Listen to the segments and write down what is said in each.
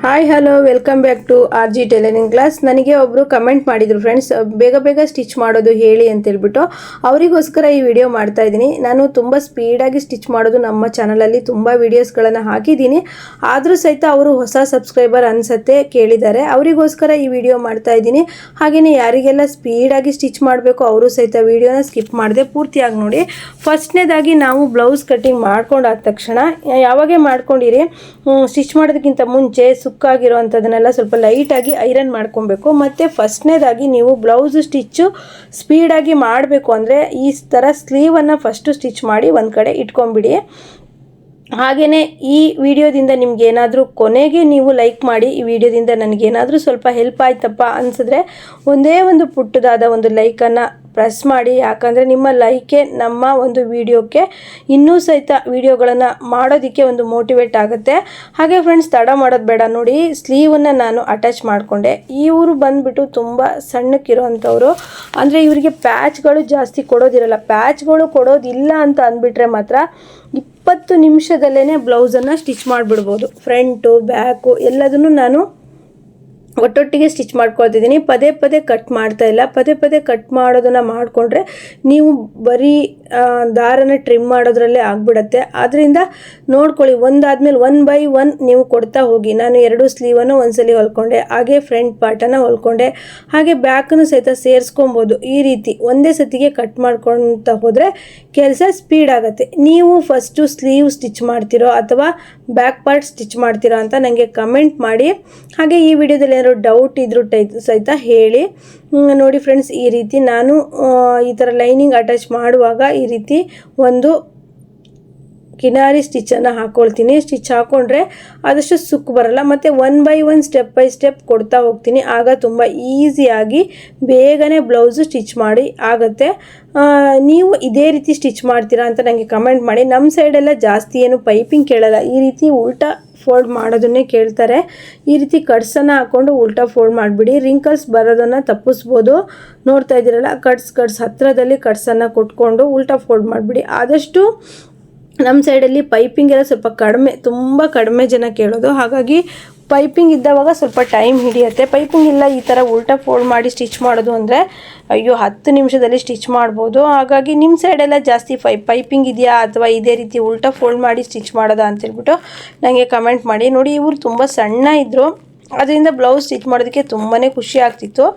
Hi hello welcome back to R G tailoring class. ನನಗೆ ಒಬ್ಬರು comment ಮಾಡಿದರು friends, ಬೇಗ ಬೇಗ ಸ್ಟಿಚ್ ಮಾಡೋದು ಹೇಳಿ ಅಂತೇಳ್ಬಿಟ್ಟು. ಅವರಿಗೋಸ್ಕರ ಈ ವಿಡಿಯೋ ಮಾಡ್ತಾ ಇದ್ದೀನಿ. ನಾನು ತುಂಬ ಸ್ಪೀಡಾಗಿ ಸ್ಟಿಚ್ ಮಾಡೋದು ನಮ್ಮ ಚಾನಲಲ್ಲಿ ತುಂಬ ವೀಡಿಯೋಸ್ಗಳನ್ನು ಹಾಕಿದ್ದೀನಿ. ಆದರೂ ಸಹಿತ ಅವರು ಹೊಸ ಸಬ್ಸ್ಕ್ರೈಬರ್ ಅನಿಸುತ್ತೆ ಕೇಳಿದ್ದಾರೆ. ಅವರಿಗೋಸ್ಕರ ಈ ವಿಡಿಯೋ ಮಾಡ್ತಾ ಇದ್ದೀನಿ. ಹಾಗೆಯೇ ಯಾರಿಗೆಲ್ಲ ಸ್ಪೀಡಾಗಿ ಸ್ಟಿಚ್ ಮಾಡಬೇಕು ಅವರು ಸಹಿತ ವಿಡಿಯೋನ ಸ್ಕಿಪ್ ಮಾಡದೆ ಪೂರ್ತಿಯಾಗಿ ನೋಡಿ. ಫಸ್ಟ್ನೇದಾಗಿ ನಾವು ಬ್ಲೌಸ್ ಕಟ್ಟಿಂಗ್ ಮಾಡ್ಕೊಂಡಾದ ತಕ್ಷಣ ಯಾವಾಗೇ ಮಾಡ್ಕೊಂಡಿರಿ, ಸ್ಟಿಚ್ ಮಾಡೋದಕ್ಕಿಂತ ಮುಂಚೆ ಸುಕ್ಕಾಗಿರೋವಂಥದ್ದನ್ನೆಲ್ಲ ಸ್ವಲ್ಪ ಲೈಟಾಗಿ ಐರನ್ ಮಾಡ್ಕೊಬೇಕು. ಮತ್ತು ಫಸ್ಟ್ನೇದಾಗಿ ನೀವು ಬ್ಲೌಸ್ ಸ್ಟಿಚ್ಚು ಸ್ಪೀಡಾಗಿ ಮಾಡಬೇಕು ಅಂದರೆ ಈ ಥರ ಸ್ಲೀವನ್ನು ಫಸ್ಟು ಸ್ಟಿಚ್ ಮಾಡಿ ಒಂದು ಕಡೆ ಇಟ್ಕೊಂಬಿಡಿ. ಹಾಗೆಯೇ ಈ ವಿಡಿಯೋದಿಂದ ನಿಮಗೇನಾದರೂ ಕೊನೆಗೆ ನೀವು ಲೈಕ್ ಮಾಡಿ, ಈ ವಿಡಿಯೋದಿಂದ ನನಗೇನಾದರೂ ಸ್ವಲ್ಪ ಹೆಲ್ಪ್ ಆಯ್ತಪ್ಪ ಅನಿಸಿದ್ರೆ ಒಂದೇ ಒಂದು ಪುಟ್ಟದಾದ ಒಂದು ಲೈಕನ್ನು ಪ್ರೆಸ್ ಮಾಡಿ. ಯಾಕಂದರೆ ನಿಮ್ಮ ಲೈಕೆ ನಮ್ಮ ಒಂದು ವಿಡಿಯೋಕ್ಕೆ ಇನ್ನೂ ಸಹಿತ ವಿಡಿಯೋಗಳನ್ನು ಮಾಡೋದಕ್ಕೆ ಒಂದು ಮೋಟಿವೇಟ್ ಆಗುತ್ತೆ. ಹಾಗೆ ಫ್ರೆಂಡ್ಸ್, ತಡ ಮಾಡೋದು ಬೇಡ. ನೋಡಿ, ಸ್ಲೀವನ್ನು ನಾನು ಅಟ್ಯಾಚ್ ಮಾಡಿಕೊಂಡೆ. ಇವರು ಬಂದುಬಿಟ್ಟು ತುಂಬ ಸಣ್ಣಕ್ಕಿರೋವಂಥವ್ರು, ಅಂದರೆ ಇವರಿಗೆ ಪ್ಯಾಚ್ಗಳು ಜಾಸ್ತಿ ಕೊಡೋದಿರಲ್ಲ. ಪ್ಯಾಚ್ಗಳು ಕೊಡೋದಿಲ್ಲ ಅಂತ ಅಂದ್ಬಿಟ್ರೆ ಮಾತ್ರ 20 ನಿಮಿಷದಲ್ಲೇ ಬ್ಲೌಸನ್ನು ಸ್ಟಿಚ್ ಮಾಡಿಬಿಡ್ಬೋದು. ಫ್ರಂಟು ಬ್ಯಾಕು ಎಲ್ಲದನ್ನು ನಾನು ಒಟ್ಟೊಟ್ಟಿಗೆ ಸ್ಟಿಚ್ ಮಾಡ್ಕೊಳ್ತಿದ್ದೀನಿ. ಪದೇ ಪದೇ ಕಟ್ ಮಾಡ್ತಾ ಇಲ್ಲ. ಪದೇ ಪದೇ ಕಟ್ ಮಾಡೋದನ್ನು ಮಾಡಿಕೊಂಡ್ರೆ ನೀವು ಬರೀ ದಾರನ ಟ್ರಿಮ್ ಮಾಡೋದ್ರಲ್ಲೇ ಆಗಿಬಿಡತ್ತೆ. ಆದ್ದರಿಂದ ನೋಡ್ಕೊಳ್ಳಿ, ಒಂದಾದ್ಮೇಲೆ 1 by 1 ನೀವು ಕೊಡ್ತಾ ಹೋಗಿ. ನಾನು 2 ಸ್ಲೀವನ್ನು ಒಂದ್ಸಲಿ ಹೊಲ್ಕೊಂಡೆ, ಹಾಗೆ ಫ್ರಂಟ್ ಪಾರ್ಟನ್ನು ಹೊಲ್ಕೊಂಡೆ, ಹಾಗೆ ಬ್ಯಾಕನ್ನು ಸಹಿತ ಸೇರಿಸ್ಕೊಬೋದು. ಈ ರೀತಿ ಒಂದೇ ಸತಿಗೆ ಕಟ್ ಮಾಡ್ಕೊಳ್ತಾ ಹೋದರೆ ಕೆಲಸ ಸ್ಪೀಡ್ ಆಗುತ್ತೆ. ನೀವು ಫಸ್ಟು ಸ್ಲೀವ್ ಸ್ಟಿಚ್ ಮಾಡ್ತಿರೋ ಅಥವಾ ಬ್ಯಾಕ್ ಪಾರ್ಟ್ ಸ್ಟಿಚ್ ಮಾಡ್ತೀರಾ ಅಂತ ನನಗೆ ಕಮೆಂಟ್ ಮಾಡಿ. ಹಾಗೆ ಈ ವಿಡಿಯೋದಲ್ಲಿ ಏನಾದ್ರು ಡೌಟ್ ಇದ್ರೂ ಸಹಿತ ಹೇಳಿ. ನೋಡಿ ಫ್ರೆಂಡ್ಸ್, ಈ ರೀತಿ ನಾನು ಈ ಥರ ಲೈನಿಂಗ್ ಅಟ್ಯಾಚ್ ಮಾಡುವಾಗ ಈ ರೀತಿ ಒಂದು ಕಿನಾರಿ ಸ್ಟಿಚ್ಚನ್ನು ಹಾಕ್ಕೊಳ್ತೀನಿ. ಸ್ಟಿಚ್ ಹಾಕ್ಕೊಂಡ್ರೆ ಆದಷ್ಟು ಸುಕ್ಕು ಬರಲ್ಲ. ಮತ್ತು 1 by 1 ಸ್ಟೆಪ್ ಬೈ ಸ್ಟೆಪ್ ಕೊಡ್ತಾ ಹೋಗ್ತೀನಿ. ಆಗ ತುಂಬ ಈಸಿಯಾಗಿ ಬೇಗನೆ ಬ್ಲೌಸು ಸ್ಟಿಚ್ ಮಾಡಿ ಆಗುತ್ತೆ. ನೀವು ಇದೇ ರೀತಿ ಸ್ಟಿಚ್ ಮಾಡ್ತೀರಾ ಅಂತ ನನಗೆ ಕಮೆಂಟ್ ಮಾಡಿ. ನಮ್ಮ ಸೈಡೆಲ್ಲ ಜಾಸ್ತಿ ಏನು ಪೈಪಿಂಗ್ ಕೇಳಲ್ಲ, ಈ ರೀತಿ ಉಲ್ಟಾ ಫೋಲ್ಡ್ ಮಾಡೋದನ್ನೇ ಕೇಳ್ತಾರೆ. ಈ ರೀತಿ ಕಟ್ಸನ್ನು ಹಾಕ್ಕೊಂಡು ಉಲ್ಟಾ ಫೋಲ್ಡ್ ಮಾಡಿಬಿಡಿ. ರಿಂಕಲ್ಸ್ ಬರೋದನ್ನು ತಪ್ಪಿಸ್ಬೋದು. ನೋಡ್ತಾ ಇದ್ದೀರಲ್ಲ, ಕಟ್ಸ್ ಹತ್ತಿರದಲ್ಲಿ ಕಟ್ಸನ್ನು ಕೊಟ್ಕೊಂಡು ಉಲ್ಟಾ ಫೋಲ್ಡ್ ಮಾಡಿಬಿಡಿ. ಆದಷ್ಟು ನಮ್ಮ ಸೈಡಲ್ಲಿ ಪೈಪಿಂಗ್ ಎಲ್ಲ ಸ್ವಲ್ಪ ಕಡಿಮೆ, ತುಂಬ ಕಡಿಮೆ ಜನ ಕೇಳೋದು. ಹಾಗಾಗಿ ಪೈಪಿಂಗ್ ಇದ್ದವಾಗ ಸ್ವಲ್ಪ ಟೈಮ್ ಹಿಡಿಯುತ್ತೆ. ಪೈಪಿಂಗ್ ಇಲ್ಲ, ಈ ಥರ ಉಲ್ಟಾ ಫೋಲ್ಡ್ ಮಾಡಿ ಸ್ಟಿಚ್ ಮಾಡೋದು ಅಂದರೆ 10 ನಿಮಿಷದಲ್ಲಿ ಸ್ಟಿಚ್ ಮಾಡ್ಬೋದು. ಹಾಗಾಗಿ ನಿಮ್ಮ ಸೈಡೆಲ್ಲ ಜಾಸ್ತಿ ಪೈಪಿಂಗ್ ಇದೆಯಾ ಅಥವಾ ಇದೇ ರೀತಿ ಉಲ್ಟಾ ಫೋಲ್ಡ್ ಮಾಡಿ ಸ್ಟಿಚ್ ಮಾಡೋದಾ ಅಂತೇಳ್ಬಿಟ್ಟು ನನಗೆ ಕಮೆಂಟ್ ಮಾಡಿ. ನೋಡಿ, ಇವರು ತುಂಬ ಸಣ್ಣ ಇದ್ದರು, ಅದರಿಂದ ಬ್ಲೌಸ್ ಸ್ಟಿಚ್ ಮಾಡೋದಕ್ಕೆ ತುಂಬಾ ಖುಷಿ ಆಗ್ತಿತ್ತು.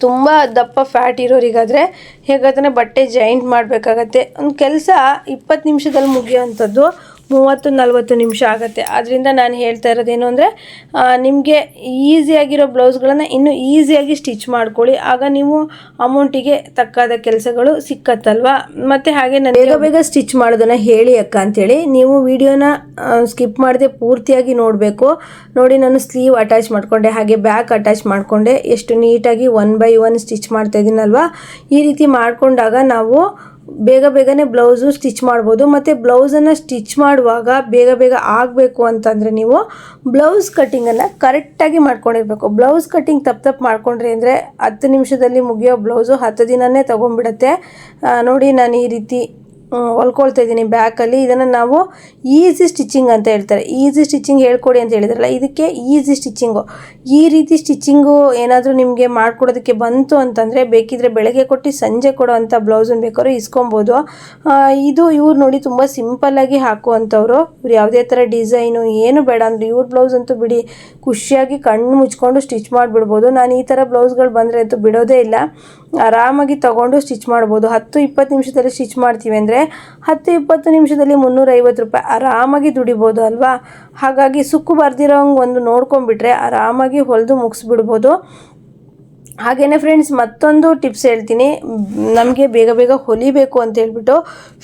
ತುಂಬ ದಪ್ಪ ಫ್ಯಾಟ್ ಇರೋರಿಗಾದರೆ ಹೇಗಾದ್ರೆ ಬಟ್ಟೆ ಜಾಯಿಂಟ್ ಮಾಡಬೇಕಾಗತ್ತೆ. ಒಂದು ಕೆಲಸ 20 ನಿಮಿಷದಲ್ಲಿ ಮುಗಿಯೋವಂಥದ್ದು 30-40 ನಿಮಿಷ ಆಗುತ್ತೆ. ಆದ್ದರಿಂದ ನಾನು ಹೇಳ್ತಾ ಇರೋದೇನು ಅಂದರೆ, ನಿಮಗೆ ಈಸಿಯಾಗಿರೋ ಬ್ಲೌಸ್ಗಳನ್ನು ಇನ್ನೂ ಈಸಿಯಾಗಿ ಸ್ಟಿಚ್ ಮಾಡ್ಕೊಳ್ಳಿ. ಆಗ ನೀವು ಅಮೌಂಟಿಗೆ ತಕ್ಕಾದ ಕೆಲಸಗಳು ಸಿಕ್ಕತ್ತಲ್ವ. ಮತ್ತು ಹಾಗೆ ನಾನು ಬೇಗ ಬೇಗ ಸ್ಟಿಚ್ ಮಾಡೋದನ್ನು ಹೇಳಿ ಅಕ್ಕ ಅಂಥೇಳಿ ನೀವು ವಿಡಿಯೋನ ಸ್ಕಿಪ್ ಮಾಡದೆ ಪೂರ್ತಿಯಾಗಿ ನೋಡಬೇಕು. ನೋಡಿ, ನಾನು ಸ್ಲೀವ್ ಅಟ್ಯಾಚ್ ಮಾಡಿಕೊಂಡೆ, ಹಾಗೆ ಬ್ಯಾಕ್ ಅಟ್ಯಾಚ್ ಮಾಡಿಕೊಂಡೆ. ಎಷ್ಟು ನೀಟಾಗಿ 1 by 1 ಸ್ಟಿಚ್ ಮಾಡ್ತಾ ಇದ್ದೀನಲ್ವ. ಈ ರೀತಿ ಮಾಡಿಕೊಂಡಾಗ ನಾವು ಬೇಗನೆ ಬ್ಲೌಸು ಸ್ಟಿಚ್ ಮಾಡ್ಬೋದು. ಮತ್ತು ಬ್ಲೌಸನ್ನು ಸ್ಟಿಚ್ ಮಾಡುವಾಗ ಬೇಗ ಆಗಬೇಕು ಅಂತಂದರೆ ನೀವು ಬ್ಲೌಸ್ ಕಟ್ಟಿಂಗನ್ನು ಕರೆಕ್ಟಾಗಿ ಮಾಡ್ಕೊಂಡಿರಬೇಕು. ಬ್ಲೌಸ್ ಕಟ್ಟಿಂಗ್ ತಪ್ಪು ಮಾಡ್ಕೊಂಡ್ರಿ ಅಂದರೆ 10 ನಿಮಿಷದಲ್ಲಿ ಮುಗಿಯೋ ಬ್ಲೌಸು 10 ದಿನವೇ ತೊಗೊಂಡ್ಬಿಡತ್ತೆ. ನೋಡಿ, ನಾನು ಈ ರೀತಿ ಹೊಲ್ಕೊಳ್ತಾ ಇದ್ದೀನಿ ಬ್ಯಾಕಲ್ಲಿ. ಇದನ್ನು ನಾವು ಈಸಿ ಸ್ಟಿಚಿಂಗ್ ಅಂತ ಹೇಳ್ತಾರೆ. ಈಸಿ ಸ್ಟಿಚಿಂಗ್ ಹೇಳ್ಕೊಡಿ ಅಂತ ಹೇಳಿದ್ರಲ್ಲ, ಇದಕ್ಕೆ ಈಸಿ ಸ್ಟಿಚಿಂಗು. ಈ ರೀತಿ ಸ್ಟಿಚಿಂಗು ಏನಾದರೂ ನಿಮಗೆ ಮಾಡಿಕೊಡೋದಕ್ಕೆ ಬಂತು ಅಂತಂದರೆ ಬೇಕಿದ್ರೆ ಬೆಳಗ್ಗೆ ಕೊಟ್ಟು ಸಂಜೆ ಕೊಡೋ ಅಂಥ ಬ್ಲೌಸನ್ನು ಬೇಕಾದ್ರೂ ಇಸ್ಕೊಬೋದು. ಇವ್ರು ನೋಡಿ ತುಂಬ ಸಿಂಪಲ್ಲಾಗಿ ಹಾಕುವಂಥವ್ರು. ಇವ್ರು ಯಾವುದೇ ಥರ ಡಿಸೈನು ಏನು ಬೇಡ ಅಂದರೆ ಇವ್ರ ಬ್ಲೌಸ್ ಅಂತೂ ಬಿಡಿ, ಖುಷಿಯಾಗಿ ಕಣ್ಣು ಮುಚ್ಕೊಂಡು ಸ್ಟಿಚ್ ಮಾಡಿಬಿಡ್ಬೋದು. ನಾನು ಈ ಥರ ಬ್ಲೌಸ್ಗಳು ಬಂದರೆ ಅಂತೂ ಬಿಡೋದೇ ಇಲ್ಲ, ಆರಾಮಾಗಿ ತೊಗೊಂಡು ಸ್ಟಿಚ್ ಮಾಡ್ಬೋದು. 10-20 ನಿಮಿಷದಲ್ಲಿ ಸ್ಟಿಚ್ ಮಾಡ್ತೀವಿ ಅಂದರೆ 10-20 ನಿಮಿಷದಲ್ಲಿ 350 ರೂಪಾಯಿ ಆರಾಮಾಗಿ ದುಡಿಬೋದು ಅಲ್ವಾ. ಹಾಗಾಗಿ ಸುಕ್ಕು ಬರ್ದಿರೋಂಗೆ ಒಂದು ನೋಡ್ಕೊಂಡ್ಬಿಟ್ರೆ ಆರಾಮಾಗಿ ಹೊಲಿದು ಮುಗಿಸ್ಬಿಡ್ಬೋದು. ಹಾಗೆಯೇ ಫ್ರೆಂಡ್ಸ್, ಮತ್ತೊಂದು ಟಿಪ್ಸ್ ಹೇಳ್ತೀನಿ. ನಮಗೆ ಬೇಗ ಹೊಲಿಬೇಕು ಅಂತ ಹೇಳ್ಬಿಟ್ಟು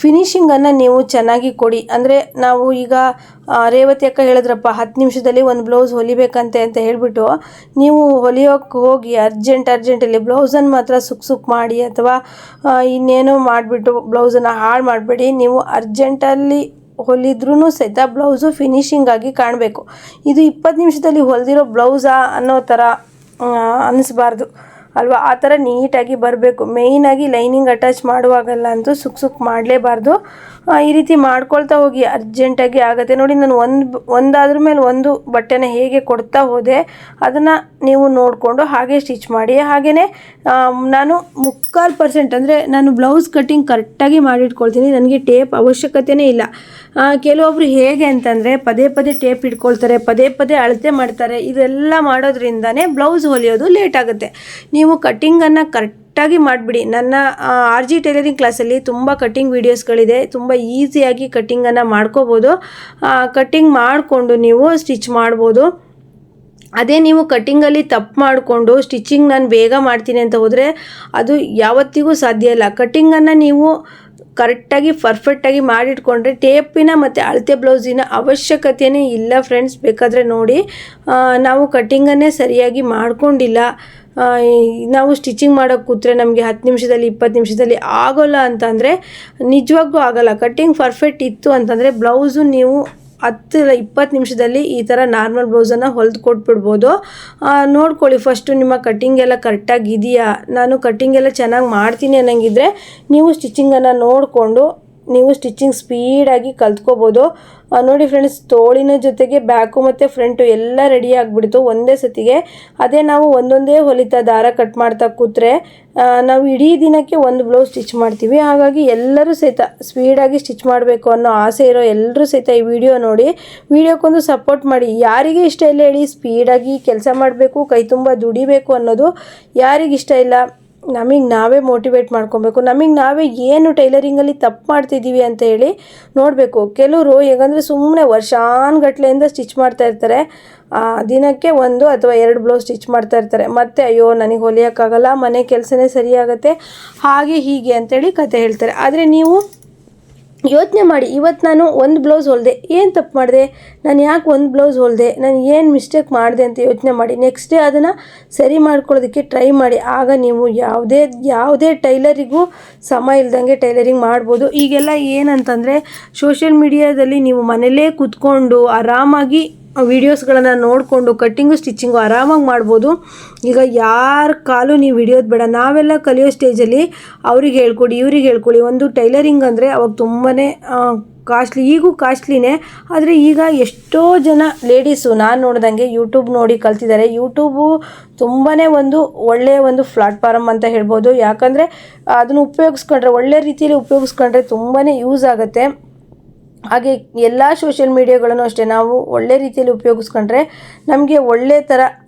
ಫಿನಿಶಿಂಗನ್ನು ನೀವು ಚೆನ್ನಾಗಿ ಕೊಡಿ. ಅಂದರೆ ನಾವು ಈಗ ರೇವತಿ ಅಕ್ಕ ಹೇಳಿದ್ರಪ್ಪ 10 ನಿಮಿಷದಲ್ಲಿ ಒಂದು ಬ್ಲೌಸ್ ಹೊಲಿಬೇಕಂತೆ ಅಂತ ಹೇಳ್ಬಿಟ್ಟು ನೀವು ಹೊಲಿಯೋಕ್ಕೆ ಹೋಗಿ ಅರ್ಜೆಂಟಲ್ಲಿ ಬ್ಲೌಸನ್ನು ಮಾತ್ರ ಸುಕ್ ಮಾಡಿ ಅಥವಾ ಇನ್ನೇನೋ ಮಾಡಿಬಿಟ್ಟು ಬ್ಲೌಸನ್ನು ಹಾಳು ಮಾಡಬೇಡಿ. ನೀವು ಅರ್ಜೆಂಟಲ್ಲಿ ಹೊಲಿದ್ರೂ ಸಹಿತ ಬ್ಲೌಸು ಫಿನಿಶಿಂಗ್ ಆಗಿ ಕಾಣಬೇಕು. ಇದು 20 ನಿಮಿಷದಲ್ಲಿ ಹೊಲಿದಿರೋ ಬ್ಲೌಸಾ ಅನ್ನೋ ಥರ ಅನ್ನಿಸ್ಬಾರ್ದು. ಅಲ್ವಾ, ಆ ಥರ ನೀಟಾಗಿ ಬರಬೇಕು. ಮೇಯ್ನಾಗಿ ಲೈನಿಂಗ್ ಅಟ್ಯಾಚ್ ಮಾಡುವಾಗೆಲ್ಲ ಅಂತೂ ಸುಕ್ ಮಾಡಲೇಬಾರ್ದು. ಈ ರೀತಿ ಮಾಡ್ಕೊಳ್ತಾ ಹೋಗಿ, ಅರ್ಜೆಂಟಾಗಿ ಆಗುತ್ತೆ ನೋಡಿ. ನಾನು ಒಂದಾದ್ರ ಮೇಲೆ ಒಂದು ಬಟ್ಟೆನ ಹೇಗೆ ಕೊಡ್ತಾ ಹೋದೆ ಅದನ್ನು ನೀವು ನೋಡಿಕೊಂಡು ಹಾಗೆ ಸ್ಟಿಚ್ ಮಾಡಿ. ಹಾಗೆಯೇ ನಾನು 3/4% ಅಂದರೆ ನಾನು ಬ್ಲೌಸ್ ಕಟ್ಟಿಂಗ್ ಕರೆಕ್ಟಾಗಿ ಮಾಡಿಟ್ಕೊಳ್ತೀನಿ. ನನಗೆ ಟೇಪ್ ಅವಶ್ಯಕತೆಯೇ ಇಲ್ಲ. ಕೆಲವೊಬ್ರು ಹೇಗೆ ಅಂತಂದರೆ ಪದೇ ಟೇಪ್ ಇಟ್ಕೊಳ್ತಾರೆ, ಪದೇ ಅಳತೆ ಮಾಡ್ತಾರೆ. ಇದೆಲ್ಲ ಮಾಡೋದ್ರಿಂದನೇ ಬ್ಲೌಸ್ ಹೊಲಿಯೋದು ಲೇಟ್ ಆಗುತ್ತೆ. ನೀವು ಕಟ್ಟಿಂಗನ್ನು ಕರೆಕ್ಟಾಗಿ ಮಾಡಿಬಿಡಿ. ನನ್ನ RG ಟೈಲರಿಂಗ್ ಕ್ಲಾಸಲ್ಲಿ ತುಂಬ ಕಟ್ಟಿಂಗ್ ವೀಡಿಯೋಸ್ಗಳಿದೆ. ತುಂಬ ಈಸಿಯಾಗಿ ಕಟ್ಟಿಂಗನ್ನು ಮಾಡ್ಕೋಬೋದು. ಕಟ್ಟಿಂಗ್ ಮಾಡಿಕೊಂಡು ನೀವು ಸ್ಟಿಚ್ ಮಾಡ್ಬೋದು. ಅದೇ ನೀವು ಕಟ್ಟಿಂಗಲ್ಲಿ ತಪ್ಪು ಮಾಡಿಕೊಂಡು ಸ್ಟಿಚಿಂಗ್ ನಾನು ಬೇಗ ಮಾಡ್ತೀನಿ ಅಂತ ಹೋದರೆ ಅದು ಯಾವತ್ತಿಗೂ ಸಾಧ್ಯ ಇಲ್ಲ. ಕಟ್ಟಿಂಗನ್ನು ನೀವು ಕರೆಕ್ಟಾಗಿ ಪರ್ಫೆಕ್ಟಾಗಿ ಮಾಡಿಟ್ಕೊಂಡ್ರೆ ಟೇಪಿನ ಮತ್ತು ಅಳತೆ ಬ್ಲೌಸಿನ ಅವಶ್ಯಕತೆಯೇ ಇಲ್ಲ ಫ್ರೆಂಡ್ಸ್. ಬೇಕಾದರೆ ನೋಡಿ, ನಾವು ಕಟ್ಟಿಂಗನ್ನೇ ಸರಿಯಾಗಿ ಮಾಡ್ಕೊಂಡಿಲ್ಲ, ನಾವು ಸ್ಟಿಚಿಂಗ್ ಮಾಡೋಕ್ಕೆ ಕೂತ್ರೆ ನಮಗೆ 10 ನಿಮಿಷದಲ್ಲಿ 20 ನಿಮಿಷದಲ್ಲಿ ಆಗೋಲ್ಲ ಅಂತಂದರೆ ನಿಜವಾಗ್ಲೂ ಆಗೋಲ್ಲ. ಕಟ್ಟಿಂಗ್ ಪರ್ಫೆಕ್ಟ್ ಇತ್ತು ಅಂತಂದರೆ ಬ್ಲೌಸು ನೀವು 10-20 ನಿಮಿಷದಲ್ಲಿ ಈ ಥರ ನಾರ್ಮಲ್ ಬ್ಲೌಸನ್ನು ಹೊಲಿದು ಕೊಟ್ಬಿಡ್ಬೋದು. ನೋಡ್ಕೊಳ್ಳಿ ಫಸ್ಟು ನಿಮ್ಮ ಕಟ್ಟಿಂಗ್ ಎಲ್ಲ ಕರೆಕ್ಟಾಗಿ ಇದೆಯಾ. ನಾನು ಕಟ್ಟಿಂಗ್ ಎಲ್ಲ ಚೆನ್ನಾಗಿ ಮಾಡ್ತೀನಿ ಅನ್ನೋಂಗಿದ್ರೆ ನೀವು ಸ್ಟಿಚಿಂಗನ್ನು ನೋಡಿಕೊಂಡು ನೀವು ಸ್ಟಿಚಿಂಗ್ ಸ್ಪೀಡಾಗಿ ಕಲ್ತ್ಕೋಬೋದು. ನೋಡಿ ಫ್ರೆಂಡ್ಸ್, ತೋಳಿನ ಜೊತೆಗೆ ಬ್ಯಾಕು ಮತ್ತು ಫ್ರಂಟು ಎಲ್ಲ ರೆಡಿ ಆಗಿಬಿಡ್ತು ಒಂದೇ ಸತಿಗೆ. ಅದೇ ನಾವು ಒಂದೊಂದೇ ಹೊಲಿತಾ ದಾರ ಕಟ್ ಮಾಡ್ತಾ ಕೂತ್ರೆ ನಾವು ಇಡೀ ದಿನಕ್ಕೆ ಒಂದು ಬ್ಲೌಸ್ ಸ್ಟಿಚ್ ಮಾಡ್ತೀವಿ. ಹಾಗಾಗಿ ಎಲ್ಲರೂ ಸಹಿತ ಸ್ಪೀಡಾಗಿ ಸ್ಟಿಚ್ ಮಾಡಬೇಕು ಅನ್ನೋ ಆಸೆ ಇರೋ ಎಲ್ಲರೂ ಸಹಿತ ಈ ವಿಡಿಯೋ ನೋಡಿ, ವಿಡಿಯೋಕ್ಕೊಂದು ಸಪೋರ್ಟ್ ಮಾಡಿ. ಯಾರಿಗೆ ಇಷ್ಟ ಇಲ್ಲ ಹೇಳಿ, ಸ್ಪೀಡಾಗಿ ಕೆಲಸ ಮಾಡಬೇಕು, ಕೈ ತುಂಬ ದುಡಿಬೇಕು ಅನ್ನೋದು ಯಾರಿಗಿಷ್ಟ ಇಲ್ಲ. ನಮಗೆ ನಾವೇ ಮೋಟಿವೇಟ್ ಮಾಡ್ಕೊಬೇಕು. ನಮಗೆ ನಾವೇ ಏನು ಟೈಲರಿಂಗಲ್ಲಿ ತಪ್ಪು ಮಾಡ್ತಿದ್ದೀವಿ ಅಂತ ಹೇಳಿ ನೋಡಬೇಕು. ಕೆಲವರು ಹೇಗಂದರೆ ಸುಮ್ಮನೆ ವರ್ಷಾನುಗಟ್ಲೆಯಿಂದ ಸ್ಟಿಚ್ ಮಾಡ್ತಾ ಇರ್ತಾರೆ. ದಿನಕ್ಕೆ 1 ಅಥವಾ 2 ಬ್ಲೌಸ್ ಸ್ಟಿಚ್ ಮಾಡ್ತಾ ಇರ್ತಾರೆ. ಮತ್ತು ಅಯ್ಯೋ ನನಗೆ ಹೊಲಿಯೋಕ್ಕಾಗಲ್ಲ, ಮನೆ ಕೆಲಸನೇ ಸರಿಯಾಗುತ್ತೆ, ಹಾಗೆ ಹೀಗೆ ಅಂತೇಳಿ ಕತೆ ಹೇಳ್ತಾರೆ. ಆದರೆ ನೀವು ಯೋಚನೆ ಮಾಡಿ, ಇವತ್ತು ನಾನು ಒಂದು ಬ್ಲೌಸ್ ಹೊಲಿದೆ, ಏನು ತಪ್ಪು ಮಾಡಿದೆ, ನಾನು ಯಾಕೆ ಒಂದು ಬ್ಲೌಸ್ ಹೊಲಿದೆ, ನಾನು ಏನು ಮಿಸ್ಟೇಕ್ ಮಾಡಿದೆ ಅಂತ ಯೋಚನೆ ಮಾಡಿ. ನೆಕ್ಸ್ಟ್ ಡೇ ಅದನ್ನು ಸರಿ ಮಾಡ್ಕೊಳ್ಳೋದಕ್ಕೆ ಟ್ರೈ ಮಾಡಿ. ಆಗ ನೀವು ಯಾವುದೇ ಟೈಲರಿಗೂ ಸಮ ಇಲ್ದಂಗೆ ಟೈಲರಿಂಗ್ ಮಾಡ್ಬೋದು. ಈಗೆಲ್ಲ ಏನಂತಂದರೆ ಸೋಷಿಯಲ್ ಮೀಡಿಯಾದಲ್ಲಿ ನೀವು ಮನೇಲೇ ಕೂತ್ಕೊಂಡು ಆರಾಮಾಗಿ ವೀಡಿಯೋಸ್ಗಳನ್ನು ನೋಡಿಕೊಂಡು ಕಟ್ಟಿಂಗು ಸ್ಟಿಚಿಂಗು ಆರಾಮಾಗಿ ಮಾಡ್ಬೋದು. ಈಗ ಯಾರ ಕಾಲು ನೀವು ಹಿಡಿಯೋದು ಬೇಡ. ನಾವೆಲ್ಲ ಕಲಿಯೋ ಸ್ಟೇಜಲ್ಲಿ ಅವ್ರಿಗೆ ಹೇಳ್ಕೊಡಿ, ಇವ್ರಿಗೆ ಹೇಳ್ಕೊಳ್ಳಿ. ಒಂದು ಟೈಲರಿಂಗ್ ಅಂದರೆ ಅವಾಗ ತುಂಬಾ ಕಾಸ್ಟ್ಲಿ, ಈಗೂ ಕಾಸ್ಟ್ಲಿನೇ. ಆದರೆ ಈಗ ಎಷ್ಟೋ ಜನ ಲೇಡೀಸು ನಾನು ನೋಡ್ದಂಗೆ ಯೂಟ್ಯೂಬ್ ನೋಡಿ ಕಲ್ತಿದ್ದಾರೆ. ಯೂಟ್ಯೂಬು ತುಂಬಾ ಒಳ್ಳೆಯ ಒಂದು ಪ್ಲಾಟ್ಫಾರ್ಮ್ ಅಂತ ಹೇಳ್ಬೋದು. ಯಾಕಂದರೆ ಅದನ್ನು ಉಪಯೋಗಿಸ್ಕೊಂಡ್ರೆ, ಒಳ್ಳೆ ರೀತಿಯಲ್ಲಿ ಉಪಯೋಗಿಸ್ಕೊಂಡ್ರೆ ತುಂಬಾ ಯೂಸ್ ಆಗುತ್ತೆ. ಹಾಗೆ ಎಲ್ಲ ಸೋಷಿಯಲ್ ಮೀಡಿಯಾಗಳನ್ನು ಅಷ್ಟೇ ನಾವು ಒಳ್ಳೆ ರೀತಿಯಲ್ಲಿ ಉಪಯೋಗಿಸ್ಕೊಂಡ್ರೆ ನಮಗೆ ಒಳ್ಳೆ ಥರ.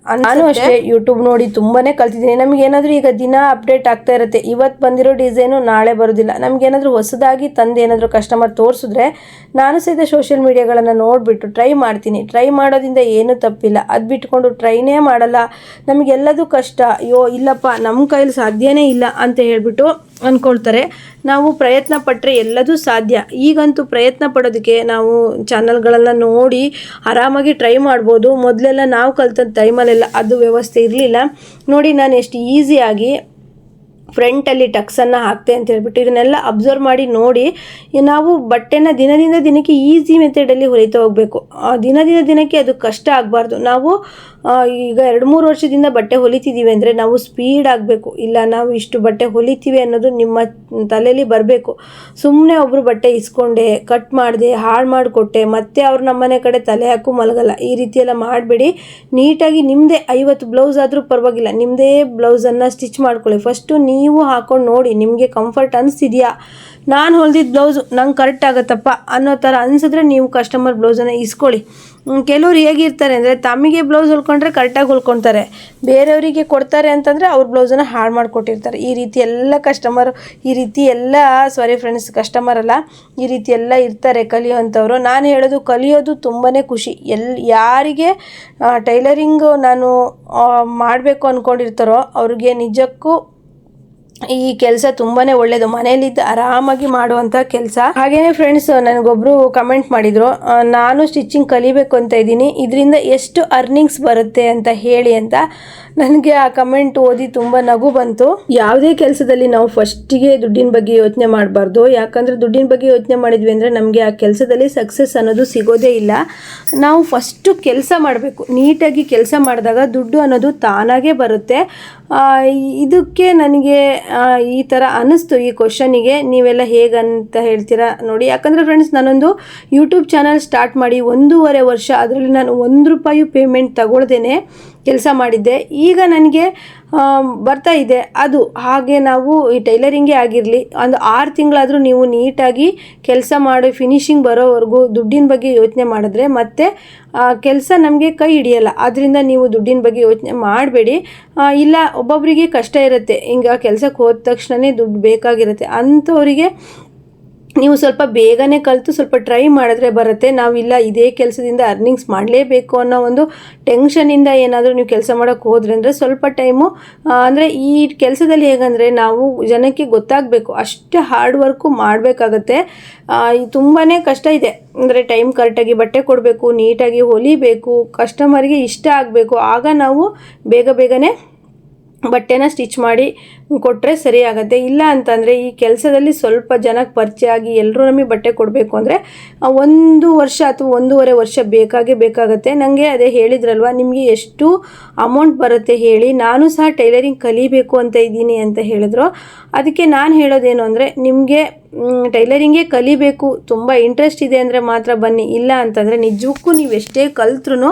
ನಾನು ಅಷ್ಟೇ ಯೂಟ್ಯೂಬ್ ನೋಡಿ ತುಂಬಾ ಕಲ್ತಿದ್ದೀನಿ. ನಮಗೇನಾದರೂ ಈಗ ದಿನ ಅಪ್ಡೇಟ್ ಆಗ್ತಾ ಇರುತ್ತೆ. ಇವತ್ತು ಬಂದಿರೋ ಡಿಸೈನು ನಾಳೆ ಬರೋದಿಲ್ಲ. ನಮಗೇನಾದರೂ ಹೊಸದಾಗಿ ತಂದು ಏನಾದರೂ ಕಸ್ಟಮರ್ ತೋರಿಸಿದ್ರೆ ನಾನು ಸಹಿತ ಸೋಷಿಯಲ್ ಮೀಡಿಯಾಗಳನ್ನು ನೋಡಿಬಿಟ್ಟು ಟ್ರೈ ಮಾಡ್ತೀನಿ. ಟ್ರೈ ಮಾಡೋದ್ರಿಂದ ಏನೂ ತಪ್ಪಿಲ್ಲ. ಅದು ಬಿಟ್ಕೊಂಡು ಟ್ರೈನೇ ಮಾಡಲ್ಲ, ನಮಗೆಲ್ಲದೂ ಕಷ್ಟ, ಅಯ್ಯೋ ಇಲ್ಲಪ್ಪ ನಮ್ಮ ಕೈಯಲ್ಲಿ ಸಾಧ್ಯನೇ ಇಲ್ಲ ಅಂತ ಹೇಳ್ಬಿಟ್ಟು ಅಂದ್ಕೊಳ್ತಾರೆ. ನಾವು ಪ್ರಯತ್ನ ಪಟ್ಟರೆ ಎಲ್ಲದೂ ಸಾಧ್ಯ. ಈಗಂತೂ ಪ್ರಯತ್ನ ಪಡೋದಕ್ಕೆ ನಾವು ಚಾನಲ್ಗಳೆಲ್ಲ ನೋಡಿ ಆರಾಮಾಗಿ ಟ್ರೈ ಮಾಡ್ಬೋದು. ಮೊದಲೆಲ್ಲ ನಾವು ಕಲ್ತ ಟೈಮಲ್ಲೆಲ್ಲ ಅದು ವ್ಯವಸ್ಥೆ ಇರಲಿಲ್ಲ. ನೋಡಿ ನಾನು ಎಷ್ಟು ಈಸಿಯಾಗಿ ಫ್ರಂಟಲ್ಲಿ ಟಕ್ಸನ್ನು ಹಾಕ್ತೆ ಅಂತ ಹೇಳ್ಬಿಟ್ಟು ಇದನ್ನೆಲ್ಲ ಅಬ್ಸರ್ವ್ ಮಾಡಿ ನೋಡಿ. ನಾವು ಬಟ್ಟೆನ ದಿನದಿಂದ ದಿನಕ್ಕೆ ಈಸಿ ಮೆಥಡಲ್ಲಿ ಹೊಲಿತಾ ಹೋಗಬೇಕು. ದಿನಕ್ಕೆ ಅದು ಕಷ್ಟ ಆಗಬಾರ್ದು. ನಾವು ಈಗ 2-3 ವರ್ಷದಿಂದ ಬಟ್ಟೆ ಹೊಲಿತಿದ್ದೀವಿ ಅಂದರೆ ನಾವು ಸ್ಪೀಡ್ ಆಗಬೇಕು. ಇಲ್ಲ ನಾವು ಇಷ್ಟು ಬಟ್ಟೆ ಹೊಲಿತೀವಿ ಅನ್ನೋದು ನಿಮ್ಮ ತಲೆಯಲ್ಲಿ ಬರಬೇಕು. ಸುಮ್ಮನೆ ಒಬ್ಬರು ಬಟ್ಟೆ ಇಸ್ಕೊಂಡೆ, ಕಟ್ ಮಾಡಿದೆ, ಹಾಳು ಮಾಡಿಕೊಟ್ಟೆ, ಮತ್ತೆ ಅವ್ರು ನಮ್ಮನೆ ಕಡೆ ತಲೆ ಹಾಕು ಮಲಗಲ್ಲ. ಈ ರೀತಿಯೆಲ್ಲ ಮಾಡಬೇಡಿ. ನೀಟಾಗಿ ನಿಮ್ಮದೇ 50 ಬ್ಲೌಸ್ ಆದರೂ ಪರವಾಗಿಲ್ಲ, ನಿಮ್ಮದೇ ಬ್ಲೌಸನ್ನು ಸ್ಟಿಚ್ ಮಾಡ್ಕೊಳ್ಳಿ. ಫಸ್ಟು ನೀವು ಹಾಕ್ಕೊಂಡು ನೋಡಿ, ನಿಮಗೆ ಕಂಫರ್ಟ್ ಅನಿಸ್ತಿದೆಯಾ, ನಾನು ಹೊಲ್ದಿದ್ದ ಬ್ಲೌಸು ನಂಗೆ ಕರೆಕ್ಟ್ ಆಗುತ್ತಪ್ಪ ಅನ್ನೋ ಥರ ಅನಿಸಿದ್ರೆ ನೀವು ಕಸ್ಟಮರ್ ಬ್ಲೌಸನ್ನು ಇಸ್ಕೊಳ್ಳಿ. ಕೆಲವ್ರು ಹೇಗಿರ್ತಾರೆ ಅಂದರೆ ತಮಗೆ ಬ್ಲೌಸ್ ಹೊಲ್ಕೊಂಡ್ರೆ ಕರೆಕ್ಟಾಗಿ ಹೊಲ್ಕೊತಾರೆ, ಬೇರೆಯವರಿಗೆ ಕೊಡ್ತಾರೆ ಅಂತಂದರೆ ಅವ್ರ ಬ್ಲೌಸನ್ನು ಹಾಳು ಮಾಡಿಕೊಟ್ಟಿರ್ತಾರೆ. ಈ ರೀತಿ ಎಲ್ಲ ಕಸ್ಟಮರ್, ಈ ರೀತಿ ಎಲ್ಲ ಸಾರಿ ಫ್ರೆಂಡ್ಸ್, ಕಸ್ಟಮರ್ ಅಲ್ಲ, ಈ ರೀತಿ ಎಲ್ಲ ಇರ್ತಾರೆ ಕಲಿಯೋವಂಥವ್ರು. ನಾನು ಹೇಳೋದು ಕಲಿಯೋದು ತುಂಬಾ ಖುಷಿ. ಯಾರಿಗೆ ಟೈಲರಿಂಗು ನಾನು ಮಾಡಬೇಕು ಅಂದ್ಕೊಂಡಿರ್ತಾರೋ ಅವ್ರಿಗೆ ನಿಜಕ್ಕೂ ಈ ಕೆಲಸ ತುಂಬಾ ಒಳ್ಳೆಯದು. ಮನೆಯಲ್ಲಿದ್ದು ಆರಾಮಾಗಿ ಮಾಡುವಂಥ ಕೆಲಸ. ಹಾಗೆಯೇ ಫ್ರೆಂಡ್ಸ್, ನನಗೊಬ್ಬರು ಕಮೆಂಟ್ ಮಾಡಿದರು, ನಾನು ಸ್ಟಿಚಿಂಗ್ ಕಲಿಬೇಕು ಅಂತ ಇದ್ದೀನಿ, ಇದರಿಂದ ಎಷ್ಟು ಅರ್ನಿಂಗ್ಸ್ ಬರುತ್ತೆ ಅಂತ ಹೇಳಿ ಅಂತ. ನನಗೆ ಆ ಕಮೆಂಟ್ ಓದಿ ತುಂಬ ನಗು ಬಂತು. ಯಾವುದೇ ಕೆಲಸದಲ್ಲಿ ನಾವು ಫಸ್ಟಿಗೆ ದುಡ್ಡಿನ ಬಗ್ಗೆ ಯೋಚನೆ ಮಾಡಬಾರ್ದು. ಯಾಕಂದರೆ ದುಡ್ಡಿನ ಬಗ್ಗೆ ಯೋಚನೆ ಮಾಡಿದ್ವಿ ಅಂದರೆ ನಮಗೆ ಆ ಕೆಲಸದಲ್ಲಿ ಸಕ್ಸಸ್ ಅನ್ನೋದು ಸಿಗೋದೇ ಇಲ್ಲ. ನಾವು ಫಸ್ಟು ಕೆಲಸ ಮಾಡಬೇಕು. ನೀಟಾಗಿ ಕೆಲಸ ಮಾಡಿದಾಗ ದುಡ್ಡು ಅನ್ನೋದು ತಾನಾಗೇ ಬರುತ್ತೆ. ಇದಕ್ಕೆ ನನಗೆ ಈ ಥರ ಅನ್ನಿಸ್ತು ಈ ಕ್ವಶನಿಗೆ. ನೀವೆಲ್ಲ ಹೇಗಂತ ಹೇಳ್ತೀರಾ ನೋಡಿ. ಯಾಕಂದರೆ ಫ್ರೆಂಡ್ಸ್, ನಾನೊಂದು ಯೂಟ್ಯೂಬ್ ಚಾನಲ್ ಸ್ಟಾರ್ಟ್ ಮಾಡಿ 1.5 ವರ್ಷ ಅದರಲ್ಲಿ ನಾನು ₹1 ಪೇಮೆಂಟ್ ತಗೊಳ್ದೇನೆ ಕೆಲಸ ಮಾಡಿದ್ದೆ. ಈಗ ನನಗೆ ಬರ್ತಾ ಇದೆ ಅದು. ಹಾಗೆ ನಾವು ಈ ಟೈಲರಿಂಗೇ ಆಗಿರಲಿ, ಒಂದು 6 ತಿಂಗಳಾದರೂ ನೀವು ನೀಟಾಗಿ ಕೆಲಸ ಮಾಡಿ ಫಿನಿಶಿಂಗ್ ಬರೋವರೆಗೂ ದುಡ್ಡಿನ ಬಗ್ಗೆ ಯೋಚನೆ ಮಾಡಿದ್ರೆ ಮತ್ತೆ ಕೆಲಸ ನಮಗೆ ಕೈ ಹಿಡಿಯಲ್ಲ. ಆದ್ದರಿಂದ ನೀವು ದುಡ್ಡಿನ ಬಗ್ಗೆ ಯೋಚನೆ ಮಾಡಬೇಡಿ. ಇಲ್ಲ, ಒಬ್ಬೊಬ್ಬರಿಗೆ ಕಷ್ಟ ಇರುತ್ತೆ, ಹಿಂಗೆ ಕೆಲಸಕ್ಕೆ ಹೋದ ತಕ್ಷಣವೇ ದುಡ್ಡು ಬೇಕಾಗಿರುತ್ತೆ. ಅಂಥವರಿಗೆ ನೀವು ಸ್ವಲ್ಪ ಬೇಗನೆ ಕಲಿತು ಸ್ವಲ್ಪ ಟ್ರೈ ಮಾಡಿದ್ರೆ ಬರುತ್ತೆ. ನಾವಿಲ್ಲ ಇದೇ ಕೆಲಸದಿಂದ ಅರ್ನಿಂಗ್ಸ್ ಮಾಡಲೇಬೇಕು ಅನ್ನೋ ಒಂದು ಟೆನ್ಷನಿಂದ ಏನಾದರೂ ನೀವು ಕೆಲಸ ಮಾಡೋಕ್ಕೆ ಹೋದ್ರೆ ಅಂದರೆ ಸ್ವಲ್ಪ ಟೈಮು ಅಂದರೆ ಈ ಕೆಲಸದಲ್ಲಿ ಹೇಗಂದರೆ ನಾವು ಜನಕ್ಕೆ ಗೊತ್ತಾಗಬೇಕು, ಅಷ್ಟೇ ಹಾರ್ಡ್ ವರ್ಕು ಮಾಡಬೇಕಾಗತ್ತೆ. ತುಂಬಾ ಕಷ್ಟ ಇದೆ. ಅಂದರೆ ಟೈಮ್ ಕರೆಕ್ಟಾಗಿ ಬಟ್ಟೆ ಕೊಡಬೇಕು, ನೀಟಾಗಿ ಹೊಲಿಬೇಕು, ಕಸ್ಟಮರ್ಗೆ ಇಷ್ಟ ಆಗಬೇಕು. ಆಗ ನಾವು ಬೇಗನೆ ಬಟ್ಟೆನ ಸ್ಟಿಚ್ ಮಾಡಿ ಕೊಟ್ಟರೆ ಸರಿ ಆಗುತ್ತೆ. ಇಲ್ಲ ಅಂತಂದರೆ ಈ ಕೆಲಸದಲ್ಲಿ ಸ್ವಲ್ಪ ಜನಕ್ಕೆ ಪರಿಚಯ ಆಗಿ ಎಲ್ಲರೂ ನಮಗೆ ಬಟ್ಟೆ ಕೊಡಬೇಕು ಅಂದರೆ 1 ವರ್ಷ ಅಥವಾ 1.5 ವರ್ಷ ಬೇಕಾಗುತ್ತೆ. ನನಗೆ ಅದೇ ಹೇಳಿದ್ರಲ್ವ, ನಿಮಗೆ ಎಷ್ಟು ಅಮೌಂಟ್ ಬರುತ್ತೆ ಹೇಳಿ, ನಾನು ಸಹ ಟೈಲರಿಂಗ್ ಕಲಿಬೇಕು ಅಂತ ಇದ್ದೀನಿ ಅಂತ ಹೇಳಿದ್ರು. ಅದಕ್ಕೆ ನಾನು ಹೇಳೋದೇನು ಅಂದರೆ, ನಿಮಗೆ ಟೈಲರಿಂಗೇ ಕಲಿಬೇಕು, ತುಂಬ ಇಂಟ್ರೆಸ್ಟ್ ಇದೆ ಅಂದರೆ ಮಾತ್ರ ಬನ್ನಿ. ಇಲ್ಲ ಅಂತಂದರೆ ನಿಜಕ್ಕೂ ನೀವು ಎಷ್ಟೇ ಕಲ್ತ್ರೂ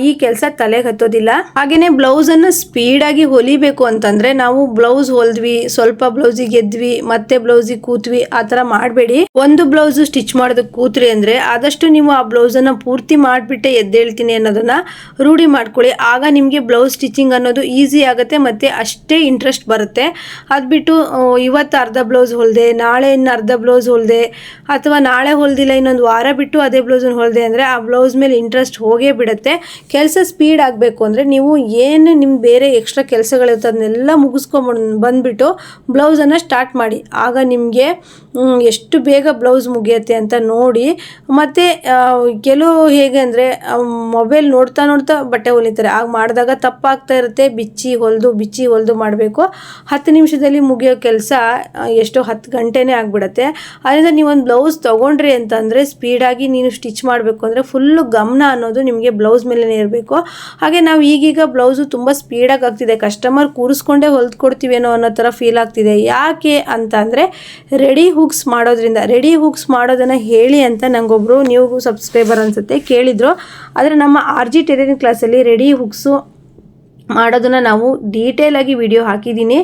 ಈ ಕೆಲಸ ತಲೆಗೆ ಹತ್ತೋದಿಲ್ಲ. ಹಾಗೆಯೇ ಬ್ಲೌಸನ್ನು ಸ್ಪೀಡಾಗಿ ಹೊಲಿಬೇಕು ಅಂತಂದರೆ ನಾವು ಬ್ಲೌಸ್ ಹೊಲಿದ್ವಿ, ಸ್ವಲ್ಪ ಬ್ಲೌಸಿಗೆ ಗೆದ್ವಿ, ಮತ್ತೆ ಬ್ಲೌಸಿಗೆ ಕೂತ್ವಿ, ಆ ಥರ ಮಾಡಬೇಡಿ. ಒಂದು ಬ್ಲೌಸು ಸ್ಟಿಚ್ ಮಾಡೋದಕ್ಕೆ ಕೂತ್ರಿ ಅಂದರೆ ಆದಷ್ಟು ನೀವು ಆ ಬ್ಲೌಸನ್ನು ಪೂರ್ತಿ ಮಾಡಿಬಿಟ್ಟೆ ಎದ್ದೇಳ್ತೀನಿ ಅನ್ನೋದನ್ನು ರೂಢಿ ಮಾಡ್ಕೊಳ್ಳಿ. ಆಗ ನಿಮಗೆ ಬ್ಲೌಸ್ ಸ್ಟಿಚಿಂಗ್ ಅನ್ನೋದು ಈಸಿ ಆಗುತ್ತೆ ಮತ್ತು ಅಷ್ಟೇ ಇಂಟ್ರೆಸ್ಟ್ ಬರುತ್ತೆ. ಅದು ಬಿಟ್ಟು ಇವತ್ತು ಅರ್ಧ ಬ್ಲೌಸ್ ಹೊಲಿದೆ, ನಾಳೆ ಇನ್ನು ಅರ್ಧ ಬ್ಲೌಸ್ ಹೊಲಿದೆ, ಅಥವಾ ನಾಳೆ ಹೊಲಿದಿಲ್ಲ ಇನ್ನೊಂದು ವಾರ ಬಿಟ್ಟು ಅದೇ ಬ್ಲೌಸನ್ನು ಹೊಲಿದೆ ಅಂದರೆ ಆ ಬ್ಲೌಸ್ ಮೇಲೆ ಇಂಟ್ರೆಸ್ಟ್ ಹೋಗೇ ಬಿಡುತ್ತೆ. ಕೆಲಸ ಸ್ಪೀಡ್ ಆಗಬೇಕು ಅಂದರೆ ನೀವು ಏನು ನಿಮ್ಮ ಬೇರೆ ಎಕ್ಸ್ಟ್ರಾ ಕೆಲಸಗಳಿರುತ್ತೆ ಅದನ್ನೆಲ್ಲ ಮುಗಿಸ್ಕೊಂಡು ಬಂದುಬಿಟ್ಟು ಬ್ಲೌಸನ್ನು ಸ್ಟಾರ್ಟ್ ಮಾಡಿ. ಆಗ ನಿಮಗೆ ಎಷ್ಟು ಬೇಗ ಬ್ಲೌಸ್ ಮುಗಿಯುತ್ತೆ ಅಂತ ನೋಡಿ. ಮತ್ತು ಕೆಲವು ಹೇಗೆ ಅಂದರೆ ಮೊಬೈಲ್ ನೋಡ್ತಾ ಬಟ್ಟೆ ಹೊಲಿತಾರೆ. ಆಗ ಮಾಡಿದಾಗ ತಪ್ಪಾಗ್ತಾ ಇರುತ್ತೆ. ಬಿಚ್ಚಿ ಹೊಲಿದು ಮಾಡಬೇಕು. 10 ನಿಮಿಷದಲ್ಲಿ ಮುಗಿಯೋ ಕೆಲಸ ಎಷ್ಟೋ 10 ಗಂಟೆನೇ ಆಗಿಬಿಡುತ್ತೆ. ಅದರಿಂದ ನೀವೊಂದು ಬ್ಲೌಸ್ ತೊಗೊಂಡ್ರಿ ಅಂತಂದರೆ ಸ್ಪೀಡಾಗಿ ನೀನು ಸ್ಟಿಚ್ ಮಾಡಬೇಕು ಅಂದರೆ ಫುಲ್ಲು ಗಮನ ಅನ್ನೋದು ನಿಮಗೆ ಬ್ಲೌಸ್ ಮೇಲೇ ಇರಬೇಕು. ಹಾಗೆ ನಾವು ಈಗೀಗ ಬ್ಲೌಸು ತುಂಬ ಸ್ಪೀಡಾಗಿ ಆಗ್ತಿದೆ, ಕಸ್ಟಮರ್ ಕೂರಿಸ್ಕೊಂಡೇ ಹೊಲ್ಕೊಡ್ತೀವೇನೋ ಅನ್ನೋ ಥರ ಫೀಲ್ ಆಗ್ತಿದೆ. ಯಾಕೆ ಅಂತ ಅಂದರೆ ರೆಡಿ ಹುಕ್ಸ್ ಮಾಡೋದ್ರಿಂದ. ರೆಡಿ ಹುಕ್ಸ್ ಮಾಡೋದನ್ನು ಹೇಳಿ ಅಂತ ನನಗೊಬ್ಬರು ನೀವು ಸಬ್ಸ್ಕ್ರೈಬರ್ ಅನಿಸುತ್ತೆ ಕೇಳಿದರು. ಆದರೆ ನಮ್ಮ RG ಟೈಲರಿಂಗ್ ಕ್ಲಾಸಲ್ಲಿ ರೆಡಿ ಹುಕ್ಸು ಮಾಡೋದನ್ನು ನಾವು ಡೀಟೇಲಾಗಿ ವಿಡಿಯೋ ಹಾಕಿದ್ದೀನಿ.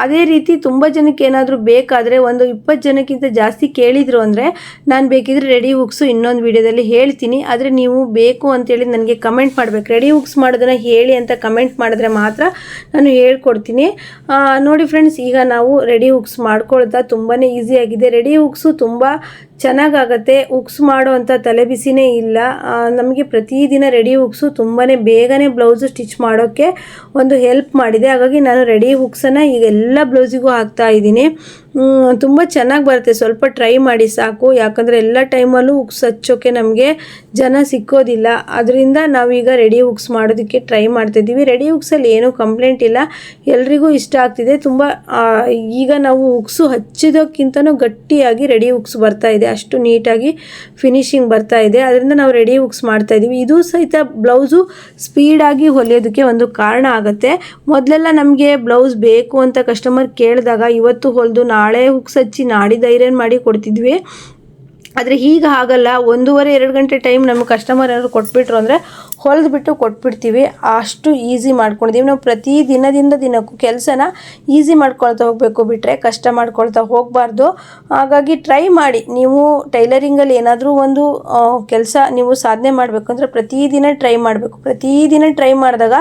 ಅದೇ ರೀತಿ ತುಂಬ ಜನಕ್ಕೆ ಏನಾದರೂ ಬೇಕಾದರೆ ಒಂದು 20 ಜನಕ್ಕಿಂತ ಜಾಸ್ತಿ ಕೇಳಿದರು ಅಂದರೆ ನಾನು ಬೇಕಿದ್ರೆ ರೆಡಿ ಹುಕ್ಸು ಇನ್ನೊಂದು ವಿಡಿಯೋದಲ್ಲಿ ಹೇಳ್ತೀನಿ. ಆದರೆ ನೀವು ಬೇಕು ಅಂತೇಳಿ ನನಗೆ ಕಮೆಂಟ್ ಮಾಡಬೇಕು. ರೆಡಿ ಹುಕ್ಸ್ ಮಾಡೋದನ್ನು ಹೇಳಿ ಅಂತ ಕಮೆಂಟ್ ಮಾಡಿದ್ರೆ ಮಾತ್ರ ನಾನು ಹೇಳ್ಕೊಡ್ತೀನಿ. ನೋಡಿ ಫ್ರೆಂಡ್ಸ್, ಈಗ ನಾವು ರೆಡಿ ಹುಕ್ಸ್ ಮಾಡ್ಕೊಳ್ತಾ ತುಂಬಾ ಈಸಿಯಾಗಿದೆ. ರೆಡಿ ಹುಕ್ಸು ತುಂಬ ಚೆನ್ನಾಗಾಗತ್ತೆ. ಹುಕ್ಸ್ ಮಾಡೋ ಅಂಥ ತಲೆಬಿಸಿನೇ ಇಲ್ಲ. ನಮಗೆ ಪ್ರತಿದಿನ ರೆಡಿ ಹುಕ್ಸು ತುಂಬಾ ಬೇಗನೆ ಬ್ಲೌಸು ಸ್ಟಿಚ್ ಮಾಡೋಕ್ಕೆ ಒಂದು ಹೆಲ್ಪ್ ಮಾಡಿದೆ. ಹಾಗಾಗಿ ನಾನು ರೆಡಿ ಹುಕ್ಸನ್ನು ಈಗ ಎಲ್ಲ ಬ್ಲೌಸಿಗೂ ಹಾಕ್ತಾ ಇದ್ದೀನಿ. ತುಂಬ ಚೆನ್ನಾಗಿ ಬರುತ್ತೆ. ಸ್ವಲ್ಪ ಟ್ರೈ ಮಾಡಿ ಸಾಕು. ಯಾಕಂದರೆ ಎಲ್ಲ ಟೈಮಲ್ಲೂ ಹುಕ್ಸ್ ಹಚ್ಚೋಕ್ಕೆ ನಮಗೆ ಜನ ಸಿಕ್ಕೋದಿಲ್ಲ. ಅದರಿಂದ ನಾವೀಗ ರೆಡಿ ಹುಕ್ಸ್ ಮಾಡೋದಕ್ಕೆ ಟ್ರೈ ಮಾಡ್ತಾಯಿದ್ದೀವಿ. ರೆಡಿ ಹುಕ್ಸಲ್ಲಿ ಏನೂ ಕಂಪ್ಲೇಂಟ್ ಇಲ್ಲ, ಎಲ್ರಿಗೂ ಇಷ್ಟ ಆಗ್ತಿದೆ. ತುಂಬ ಈಗ ನಾವು ಹುಕ್ಸು ಹಚ್ಚಿದಕ್ಕಿಂತನೂ ಗಟ್ಟಿಯಾಗಿ ರೆಡಿ ಹುಕ್ಸ್ ಬರ್ತಾ ಇದೆ, ಅಷ್ಟು ನೀಟಾಗಿ ಫಿನಿಶಿಂಗ್ ಬರ್ತಾ ಇದೆ. ಅದರಿಂದ ನಾವು ರೆಡಿ ಹುಕ್ಸ್ ಮಾಡ್ತಾಯಿದ್ದೀವಿ. ಇದು ಸಹಿತ ಬ್ಲೌಸು ಸ್ಪೀಡಾಗಿ ಹೊಲಿಯೋದಕ್ಕೆ ಒಂದು ಕಾರಣ ಆಗುತ್ತೆ. ಮೊದಲೆಲ್ಲ ನಮಗೆ ಬ್ಲೌಸ್ ಬೇಕು ಅಂತ ಕಸ್ಟಮರ್ ಕೇಳಿದಾಗ ಇವತ್ತು ಹೊಲಿದು ನಾಳೆ ಹುಕ್ಸ್ ಹಚ್ಚಿ ನಾಡಿದ್ದು ಐರನ್ ಮಾಡಿ ಕೊಡ್ತಿದ್ವಿ. ಆದರೆ ಈಗ ಹಾಗಲ್ಲ. 1.5-2 ಗಂಟೆ ಟೈಮ್ ನಮ್ಮ ಕಸ್ಟಮರ್ ಏನಾದ್ರು ಕೊಟ್ಬಿಟ್ರು ಅಂದರೆ ಹೊಲಿದ್ಬಿಟ್ಟು ಕೊಟ್ಬಿಡ್ತೀವಿ. ಅಷ್ಟು ಈಸಿ ಮಾಡ್ಕೊಂಡಿದ್ದೀವಿ. ನಾವು ಪ್ರತಿ ದಿನಕ್ಕೂ ಕೆಲಸನ ಈಸಿ ಮಾಡ್ಕೊಳ್ತಾ ಹೋಗಬೇಕು, ಬಿಟ್ಟರೆ ಕಷ್ಟ ಮಾಡ್ಕೊಳ್ತಾ ಹೋಗಬಾರ್ದು. ಹಾಗಾಗಿ ಟ್ರೈ ಮಾಡಿ. ನೀವು ಟೈಲರಿಂಗಲ್ಲಿ ಏನಾದರೂ ಒಂದು ಕೆಲಸ ನೀವು ಸಾಧನೆ ಮಾಡಬೇಕಂದ್ರೆ ಪ್ರತಿದಿನ ಟ್ರೈ ಮಾಡಬೇಕು. ಪ್ರತಿದಿನ ಟ್ರೈ ಮಾಡಿದಾಗ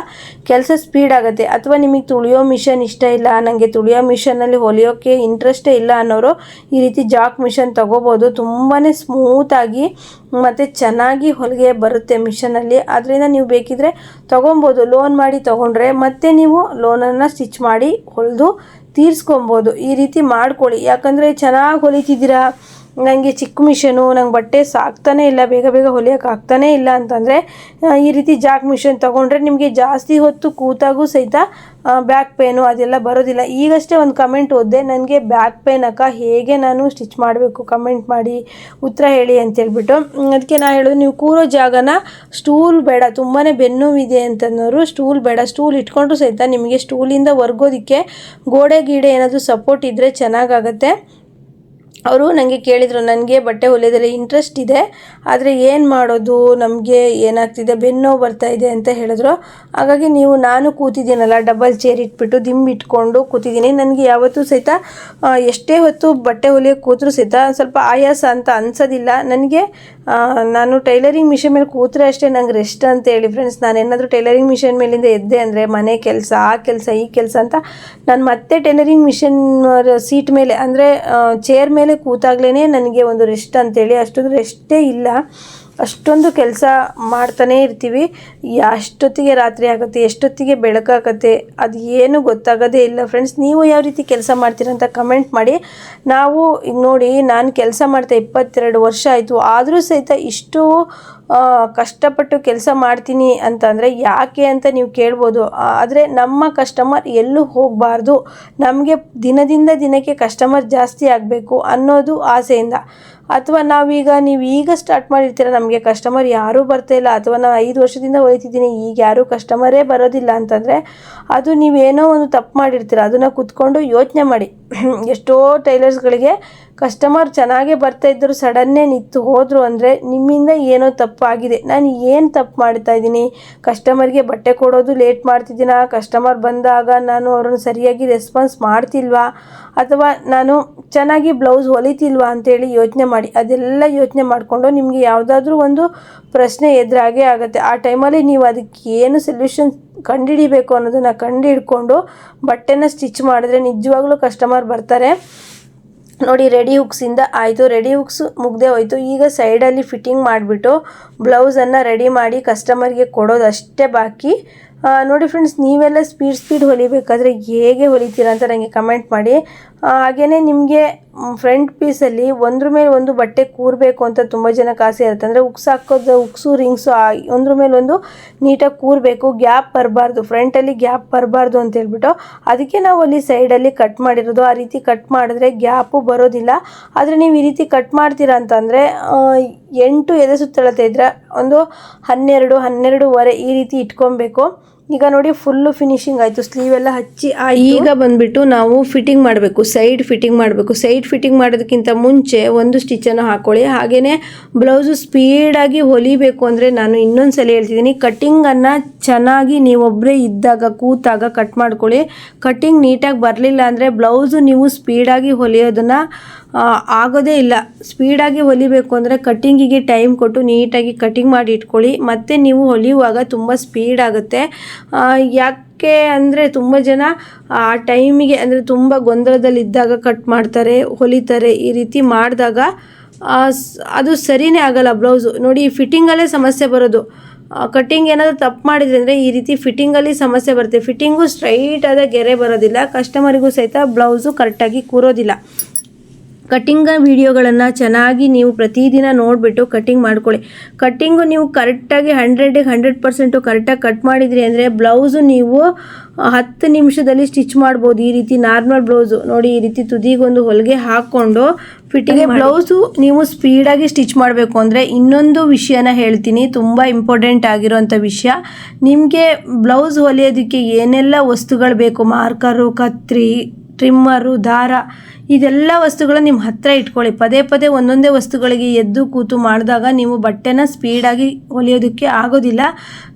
ಕೆಲಸ ಸ್ಪೀಡ್ ಆಗುತ್ತೆ. ಅಥವಾ ನಿಮಗೆ ತುಳಿಯೋ ಮಿಷನ್ ಇಷ್ಟ ಇಲ್ಲ, ನನಗೆ ತುಳಿಯೋ ಮಿಷನಲ್ಲಿ ಹೊಲಿಯೋಕ್ಕೆ ಇಂಟ್ರೆಸ್ಟೇ ಇಲ್ಲ ಅನ್ನೋರು ಈ ರೀತಿ ಜಾಕ್ ಮಿಷನ್ ತೊಗೋಬೋದು. ತುಂಬಾ ಸ್ಮೂತಾಗಿ ಮತ್ತು ಚೆನ್ನಾಗಿ ಹೊಲಿಗೆ ಬರುತ್ತೆ ಮಿಷನಲ್ಲಿ. ಅದರಿಂದ ನೀವು ಬೇಕಿದ್ರೆ ತೊಗೊಬೋದು. ಲೋನ್ ಮಾಡಿ ತೊಗೊಂಡ್ರೆ ಮತ್ತೆ ನೀವು ಲೋನನ್ನು ಸ್ಟಿಚ್ ಮಾಡಿ ಹೊಲಿದು ತೀರಿಸ್ಕೊಬೋದು. ಈ ರೀತಿ ಮಾಡ್ಕೊಳ್ಳಿ. ಯಾಕಂದರೆ ಚೆನ್ನಾಗಿ ಹೊಲಿತಿದ್ದೀರಾ, ನನಗೆ ಚಿಕ್ಕ ಮಿಷನು, ನಂಗೆ ಬಟ್ಟೆ ಸಾಕ್ತಾನೇ ಇಲ್ಲ, ಬೇಗ ಬೇಗ ಹೊಲಿಯೋಕೆ ಆಗ್ತಾನೇ ಇಲ್ಲ ಅಂತಂದರೆ ಈ ರೀತಿ ಜಾಕ್ ಮಿಷನ್ ತೊಗೊಂಡ್ರೆ ನಿಮಗೆ ಜಾಸ್ತಿ ಹೊತ್ತು ಕೂತಾಗೂ ಸಹಿತ ಬ್ಯಾಕ್ ಪೇನು ಅದೆಲ್ಲ ಬರೋದಿಲ್ಲ. ಈಗಷ್ಟೇ ಒಂದು ಕಮೆಂಟ್ ಓದಿದೆ, ನನಗೆ ಬ್ಯಾಕ್ ಪೇನ್ ಅಕ್ಕ, ಹೇಗೆ ನಾನು ಸ್ಟಿಚ್ ಮಾಡಬೇಕು ಕಮೆಂಟ್ ಮಾಡಿ ಉತ್ತರ ಹೇಳಿ ಅಂತೇಳ್ಬಿಟ್ಟು. ಅದಕ್ಕೆ ನಾನು ಹೇಳೋದು, ನೀವು ಕೂರೋ ಜಾಗನ ಸ್ಟೂಲ್ ಬೇಡ, ತುಂಬಾ ಬೆನ್ನುವಿದೆ ಅಂತನೋರು ಸ್ಟೂಲ್ ಬೇಡ, ಸ್ಟೂಲ್ ಇಟ್ಕೊಂಡ್ರು ಸಹಿತ ನಿಮಗೆ ಸ್ಟೂಲಿಂದ ಒರ್ಗೋದಕ್ಕೆ ಗೋಡೆ ಗೀಡೆ ಏನಾದರೂ ಸಪೋರ್ಟ್ ಇದ್ದರೆ ಚೆನ್ನಾಗಾಗತ್ತೆ. ಅವರು ನನಗೆ ಕೇಳಿದರು, ನನಗೆ ಬಟ್ಟೆ ಹೊಲಿಯೋದ್ರಲ್ಲಿ ಇಂಟ್ರೆಸ್ಟ್ ಇದೆ, ಆದರೆ ಏನು ಮಾಡೋದು, ನಮಗೆ ಏನಾಗ್ತಿದೆ, ಬೆನ್ನೋವು ಬರ್ತಾಯಿದೆ ಅಂತ ಹೇಳಿದ್ರು. ಹಾಗಾಗಿ ನಾನು ಕೂತಿದ್ದೀನಲ್ಲ, ಡಬಲ್ ಚೇರ್ ಇಟ್ಬಿಟ್ಟು ದಿಂಬಿಟ್ಕೊಂಡು ಕೂತಿದ್ದೀನಿ. ನನಗೆ ಯಾವತ್ತೂ ಸಹಿತ ಎಷ್ಟೇ ಹೊತ್ತು ಬಟ್ಟೆ ಹೊಲಿಯೋಕ್ಕೆ ಕೂತ್ರೂ ಸಹಿತ ಸ್ವಲ್ಪ ಆಯಾಸ ಅಂತ ಅನ್ಸೋದಿಲ್ಲ ನನಗೆ. ನಾನು ಟೈಲರಿಂಗ್ ಮಿಷನ್ ಮೇಲೆ ಕೂತ್ರೆ ಅಷ್ಟೇ ನಂಗೆ ರೆಸ್ಟ್ ಅಂತ ಹೇಳಿ ಫ್ರೆಂಡ್ಸ್. ನಾನೇನಾದರೂ ಟೈಲರಿಂಗ್ ಮಿಷನ್ ಮೇಲಿಂದ ಎದ್ದೆ ಅಂದರೆ ಮನೆ ಕೆಲಸ, ಆ ಕೆಲಸ, ಈ ಕೆಲಸ ಅಂತ ನಾನು ಮತ್ತೆ ಟೈಲರಿಂಗ್ ಮಿಷನ್ ಸೀಟ್ ಮೇಲೆ ಅಂದರೆ ಚೇರ್ ಮೇಲೆ ಕೂತಾಗ್ಲೇ ನನಗೆ ಒಂದು ರೆಸ್ಟ್ ಅಂತೇಳಿ, ಅಷ್ಟೊಂದು ರೆಸ್ಟೇ ಇಲ್ಲ. ಅಷ್ಟೊಂದು ಕೆಲಸ ಮಾಡ್ತಾನೇ ಇರ್ತೀವಿ. ಎಷ್ಟೊತ್ತಿಗೆ ರಾತ್ರಿ ಆಗುತ್ತೆ, ಎಷ್ಟೊತ್ತಿಗೆ ಬೆಳಕಾಗತ್ತೆ, ಅದು ಏನು ಗೊತ್ತಾಗೋದೇ ಇಲ್ಲ ಫ್ರೆಂಡ್ಸ್. ನೀವು ಯಾವ ರೀತಿ ಕೆಲಸ ಮಾಡ್ತೀರಂತ ಕಮೆಂಟ್ ಮಾಡಿ. ಈಗ ನೋಡಿ, ನಾನು ಕೆಲಸ ಮಾಡ್ತಾ 22 ವರ್ಷ ಆಯಿತು, ಆದರೂ ಸಹಿತ ಇಷ್ಟು ಕಷ್ಟಪಟ್ಟು ಕೆಲಸ ಮಾಡ್ತೀನಿ ಅಂತಂದರೆ ಯಾಕೆ ಅಂತ ನೀವು ಕೇಳ್ಬೋದು. ಆದರೆ ನಮ್ಮ ಕಸ್ಟಮರ್ ಎಲ್ಲೂ ಹೋಗಬಾರ್ದು, ನಮಗೆ ದಿನದಿಂದ ದಿನಕ್ಕೆ ಕಸ್ಟಮರ್ ಜಾಸ್ತಿ ಆಗಬೇಕು ಅನ್ನೋದು ಆಸೆಯಿಂದ. ಅಥವಾ ನೀವು ಈಗ ಸ್ಟಾರ್ಟ್ ಮಾಡಿರ್ತೀರ, ನಮಗೆ ಕಸ್ಟಮರ್ ಯಾರೂ ಬರ್ತಾಯಿಲ್ಲ, ಅಥವಾ ನಾನು 5 ವರ್ಷದಿಂದ ಹೊಲಿತಿದ್ದೀನಿ, ಈಗ ಯಾರೂ ಕಸ್ಟಮರೇ ಬರೋದಿಲ್ಲ ಅಂತಂದರೆ ಅದು ನೀವೇನೋ ಒಂದು ತಪ್ಪು ಮಾಡಿರ್ತೀರ. ಅದನ್ನು ಕೂತ್ಕೊಂಡು ಯೋಚನೆ ಮಾಡಿ. ಎಷ್ಟೋ ಟೈಲರ್ಸ್ಗಳಿಗೆ ಕಸ್ಟಮರ್ ಚೆನ್ನಾಗೇ ಬರ್ತಾಯಿದ್ದರು, ಸಡನ್ನೇ ನಿಂತು ಹೋದರು ಅಂದರೆ ನಿಮ್ಮಿಂದ ಏನೋ ತಪ್ಪಾಗಿದೆ. ನಾನು ಏನು ತಪ್ಪು ಮಾಡ್ತಾಯಿದ್ದೀನಿ? ಕಸ್ಟಮರ್ಗೆ ಬಟ್ಟೆ ಕೊಡೋದು ಲೇಟ್ ಮಾಡ್ತಿದ್ದೀನಾ? ಕಸ್ಟಮರ್ ಬಂದಾಗ ನಾನು ಅವ್ರನ್ನ ಸರಿಯಾಗಿ ರೆಸ್ಪಾನ್ಸ್ ಮಾಡ್ತಿಲ್ವಾ? ಅಥವಾ ನಾನು ಚೆನ್ನಾಗಿ ಬ್ಲೌಸ್ ಹೊಲಿತಿಲ್ವಾ ಅಂತೇಳಿ ಯೋಚನೆ ಮಾಡಿ. ಅದೆಲ್ಲ ಯೋಚನೆ ಮಾಡಿಕೊಂಡು ನಿಮಗೆ ಯಾವುದಾದ್ರೂ ಒಂದು ಪ್ರಶ್ನೆ ಎದುರಾಗೇ ಆಗುತ್ತೆ. ಆ ಟೈಮಲ್ಲಿ ನೀವು ಅದಕ್ಕೆ ಏನು ಸೊಲ್ಯೂಷನ್ ಕಂಡುಹಿಡಿಬೇಕು ಅನ್ನೋದನ್ನು ಕಂಡುಹಿಡ್ಕೊಂಡು ಬಟ್ಟೆನ ಸ್ಟಿಚ್ ಮಾಡಿದ್ರೆ ನಿಜವಾಗ್ಲೂ ಕಸ್ಟಮರ್ ಬರ್ತಾರೆ. ನೋಡಿ, ರೆಡಿ ಹುಕ್ಸಿಂದ ಆಯಿತು, ರೆಡಿ ಹುಕ್ಸ್ ಮುಗ್ದೇ ಹೋಯಿತು. ಈಗ ಸೈಡಲ್ಲಿ ಫಿಟ್ಟಿಂಗ್ ಮಾಡಿಬಿಟ್ಟು ಬ್ಲೌಸನ್ನು ರೆಡಿ ಮಾಡಿ ಕಸ್ಟಮರ್ಗೆ ಕೊಡೋದು ಅಷ್ಟೇ ಬಾಕಿ. ನೋಡಿ ಫ್ರೆಂಡ್ಸ್, ನೀವೆಲ್ಲ ಸ್ಪೀಡ್ ಹೊಲಿಬೇಕಾದ್ರೆ ಹೇಗೆ ಹೊಲಿತೀರಾ ಅಂತ ನನಗೆ ಕಮೆಂಟ್ ಮಾಡಿ. ಹಾಗೆಯೇ ನಿಮಗೆ ಫ್ರಂಟ್ ಪೀಸಲ್ಲಿ ಒಂದ್ರ ಮೇಲೆ ಒಂದು ಬಟ್ಟೆ ಕೂರಬೇಕು ಅಂತ ತುಂಬ ಜನಕ್ಕೆ ಆಸೆ ಇರುತ್ತೆ. ಅಂದರೆ ಉಕ್ಸ್ ಹಾಕೋದು, ಉಕ್ಸು ರಿಂಗ್ಸು ಒಂದ್ರ ಮೇಲೆ ಒಂದು ನೀಟಾಗಿ ಕೂರಬೇಕು, ಗ್ಯಾಪ್ ಬರಬಾರ್ದು, ಫ್ರಂಟಲ್ಲಿ ಗ್ಯಾಪ್ ಬರಬಾರ್ದು ಅಂತ ಹೇಳ್ಬಿಟ್ಟು ಅದಕ್ಕೆ ನಾವು ಅಲ್ಲಿ ಸೈಡಲ್ಲಿ ಕಟ್ ಮಾಡಿರೋದು. ಆ ರೀತಿ ಕಟ್ ಮಾಡಿದ್ರೆ ಗ್ಯಾಪು ಬರೋದಿಲ್ಲ. ಆದರೆ ನೀವು ಈ ರೀತಿ ಕಟ್ ಮಾಡ್ತೀರಾ ಅಂತಂದರೆ 8 ಎದೆ ಸುತ್ತಳತೆ ಇದ್ದರೆ ಒಂದು 12-12.5 ಈ ರೀತಿ ಇಟ್ಕೊಬೇಕು. ಈಗ ನೋಡಿ, ಫುಲ್ಲು ಫಿನಿಶಿಂಗ್ ಆಯಿತು, ಸ್ಲೀವ್ ಎಲ್ಲ ಹಚ್ಚಿ ಆಯಿತು. ಈಗ ಬಂದುಬಿಟ್ಟು ನಾವು ಫಿಟ್ಟಿಂಗ್ ಮಾಡಬೇಕು, ಸೈಡ್ ಫಿಟ್ಟಿಂಗ್ ಮಾಡಬೇಕು. ಸೈಡ್ ಫಿಟ್ಟಿಂಗ್ ಮಾಡೋದಕ್ಕಿಂತ ಮುಂಚೆ ಒಂದು ಸ್ಟಿಚ್ಚನ್ನು ಹಾಕ್ಕೊಳ್ಳಿ. ಹಾಗೆಯೇ ಬ್ಲೌಸು ಸ್ಪೀಡಾಗಿ ಹೊಲಿಬೇಕು ಅಂದರೆ ನಾನು ಇನ್ನೊಂದು ಸಲ ಹೇಳ್ತಿದ್ದೀನಿ, ಕಟ್ಟಿಂಗನ್ನು ಚೆನ್ನಾಗಿ ನೀವೊಬ್ಬರೇ ಇದ್ದಾಗ ಕೂತಾಗ ಕಟ್ ಮಾಡ್ಕೊಳ್ಳಿ. ಕಟ್ಟಿಂಗ್ ನೀಟಾಗಿ ಬರಲಿಲ್ಲ ಅಂದರೆ ಬ್ಲೌಸು ನೀವು ಸ್ಪೀಡಾಗಿ ಹೊಲಿಯೋದನ್ನು ಆಗೋದೇ ಇಲ್ಲ. ಸ್ಪೀಡಾಗಿ ಹೊಲಿಬೇಕು ಅಂದರೆ ಕಟ್ಟಿಂಗಿಗೆ ಟೈಮ್ ಕೊಟ್ಟು ನೀಟಾಗಿ ಕಟ್ಟಿಂಗ್ ಮಾಡಿ ಇಟ್ಕೊಳ್ಳಿ. ಮತ್ತು ನೀವು ಹೊಲಿಯುವಾಗ ತುಂಬ ಸ್ಪೀಡ್ ಆಗುತ್ತೆ. ಯಾಕೆ ಅಂದರೆ ತುಂಬ ಜನ ಆ ಟೈಮಿಗೆ ಅಂದರೆ ತುಂಬ ಗೊಂದಲದಲ್ಲಿದ್ದಾಗ ಕಟ್ ಮಾಡ್ತಾರೆ, ಹೊಲಿತಾರೆ. ಈ ರೀತಿ ಮಾಡಿದಾಗ ಅದು ಸರಿಯೇ ಆಗಲ್ಲ ಬ್ಲೌಸು. ನೋಡಿ, ಫಿಟ್ಟಿಂಗಲ್ಲೇ ಸಮಸ್ಯೆ ಬರೋದು. ಕಟ್ಟಿಂಗ್ ಏನಾದರೂ ತಪ್ಪು ಮಾಡಿದ್ರೆ ಅಂದರೆ ಈ ರೀತಿ ಫಿಟ್ಟಿಂಗಲ್ಲಿ ಸಮಸ್ಯೆ ಬರುತ್ತೆ. ಫಿಟ್ಟಿಂಗು ಸ್ಟ್ರೈಟಾದ ಗೆರೆ ಬರೋದಿಲ್ಲ, ಕಸ್ಟಮರಿಗೂ ಸಹಿತ ಬ್ಲೌಸು ಕರೆಕ್ಟಾಗಿ ಕೂರೋದಿಲ್ಲ. ಕಟ್ಟಿಂಗ್ ವಿಡಿಯೋಗಳನ್ನು ಚೆನ್ನಾಗಿ ನೀವು ಪ್ರತಿದಿನ ನೋಡಿಬಿಟ್ಟು ಕಟ್ಟಿಂಗ್ ಮಾಡ್ಕೊಳ್ಳಿ. ಕಟ್ಟಿಂಗು ನೀವು ಕರೆಕ್ಟಾಗಿ 100% ಕರೆಕ್ಟಾಗಿ ಕಟ್ ಮಾಡಿದ್ರಿ ಅಂದರೆ ಬ್ಲೌಸು ನೀವು 10 ನಿಮಿಷದಲ್ಲಿ ಸ್ಟಿಚ್ ಮಾಡ್ಬೋದು. ಈ ರೀತಿ ನಾರ್ಮಲ್ ಬ್ಲೌಸು ನೋಡಿ, ಈ ರೀತಿ ತುದಿಗೊಂದು ಹೊಲಿಗೆ ಹಾಕ್ಕೊಂಡು ಫಿಟ್ಟಿಂಗ್ ಬ್ಲೌಸು ನೀವು ಸ್ಪೀಡಾಗಿ ಸ್ಟಿಚ್ ಮಾಡಬೇಕು ಅಂದರೆ ಇನ್ನೊಂದು ವಿಷಯನ ಹೇಳ್ತೀನಿ, ತುಂಬ ಇಂಪಾರ್ಟೆಂಟ್ ಆಗಿರೋಂಥ ವಿಷಯ. ನಿಮಗೆ ಬ್ಲೌಸ್ ಹೊಲಿಯೋದಕ್ಕೆ ಏನೆಲ್ಲ ವಸ್ತುಗಳು ಬೇಕು, ಮಾರ್ಕರು, ಕತ್ರಿ, ಟ್ರಿಮ್ಮರು, ದಾರ, ಇದೆಲ್ಲ ವಸ್ತುಗಳು ನಿಮ್ಮ ಹತ್ತಿರ ಇಟ್ಕೊಳ್ಳಿ. ಪದೇ ಒಂದೊಂದೇ ವಸ್ತುಗಳಿಗೆ ಎದ್ದು ಕೂತು ಮಾಡಿದಾಗ ನೀವು ಬಟ್ಟೆನ ಸ್ಪೀಡಾಗಿ ಹೊಲಿಯೋದಕ್ಕೆ ಆಗೋದಿಲ್ಲ.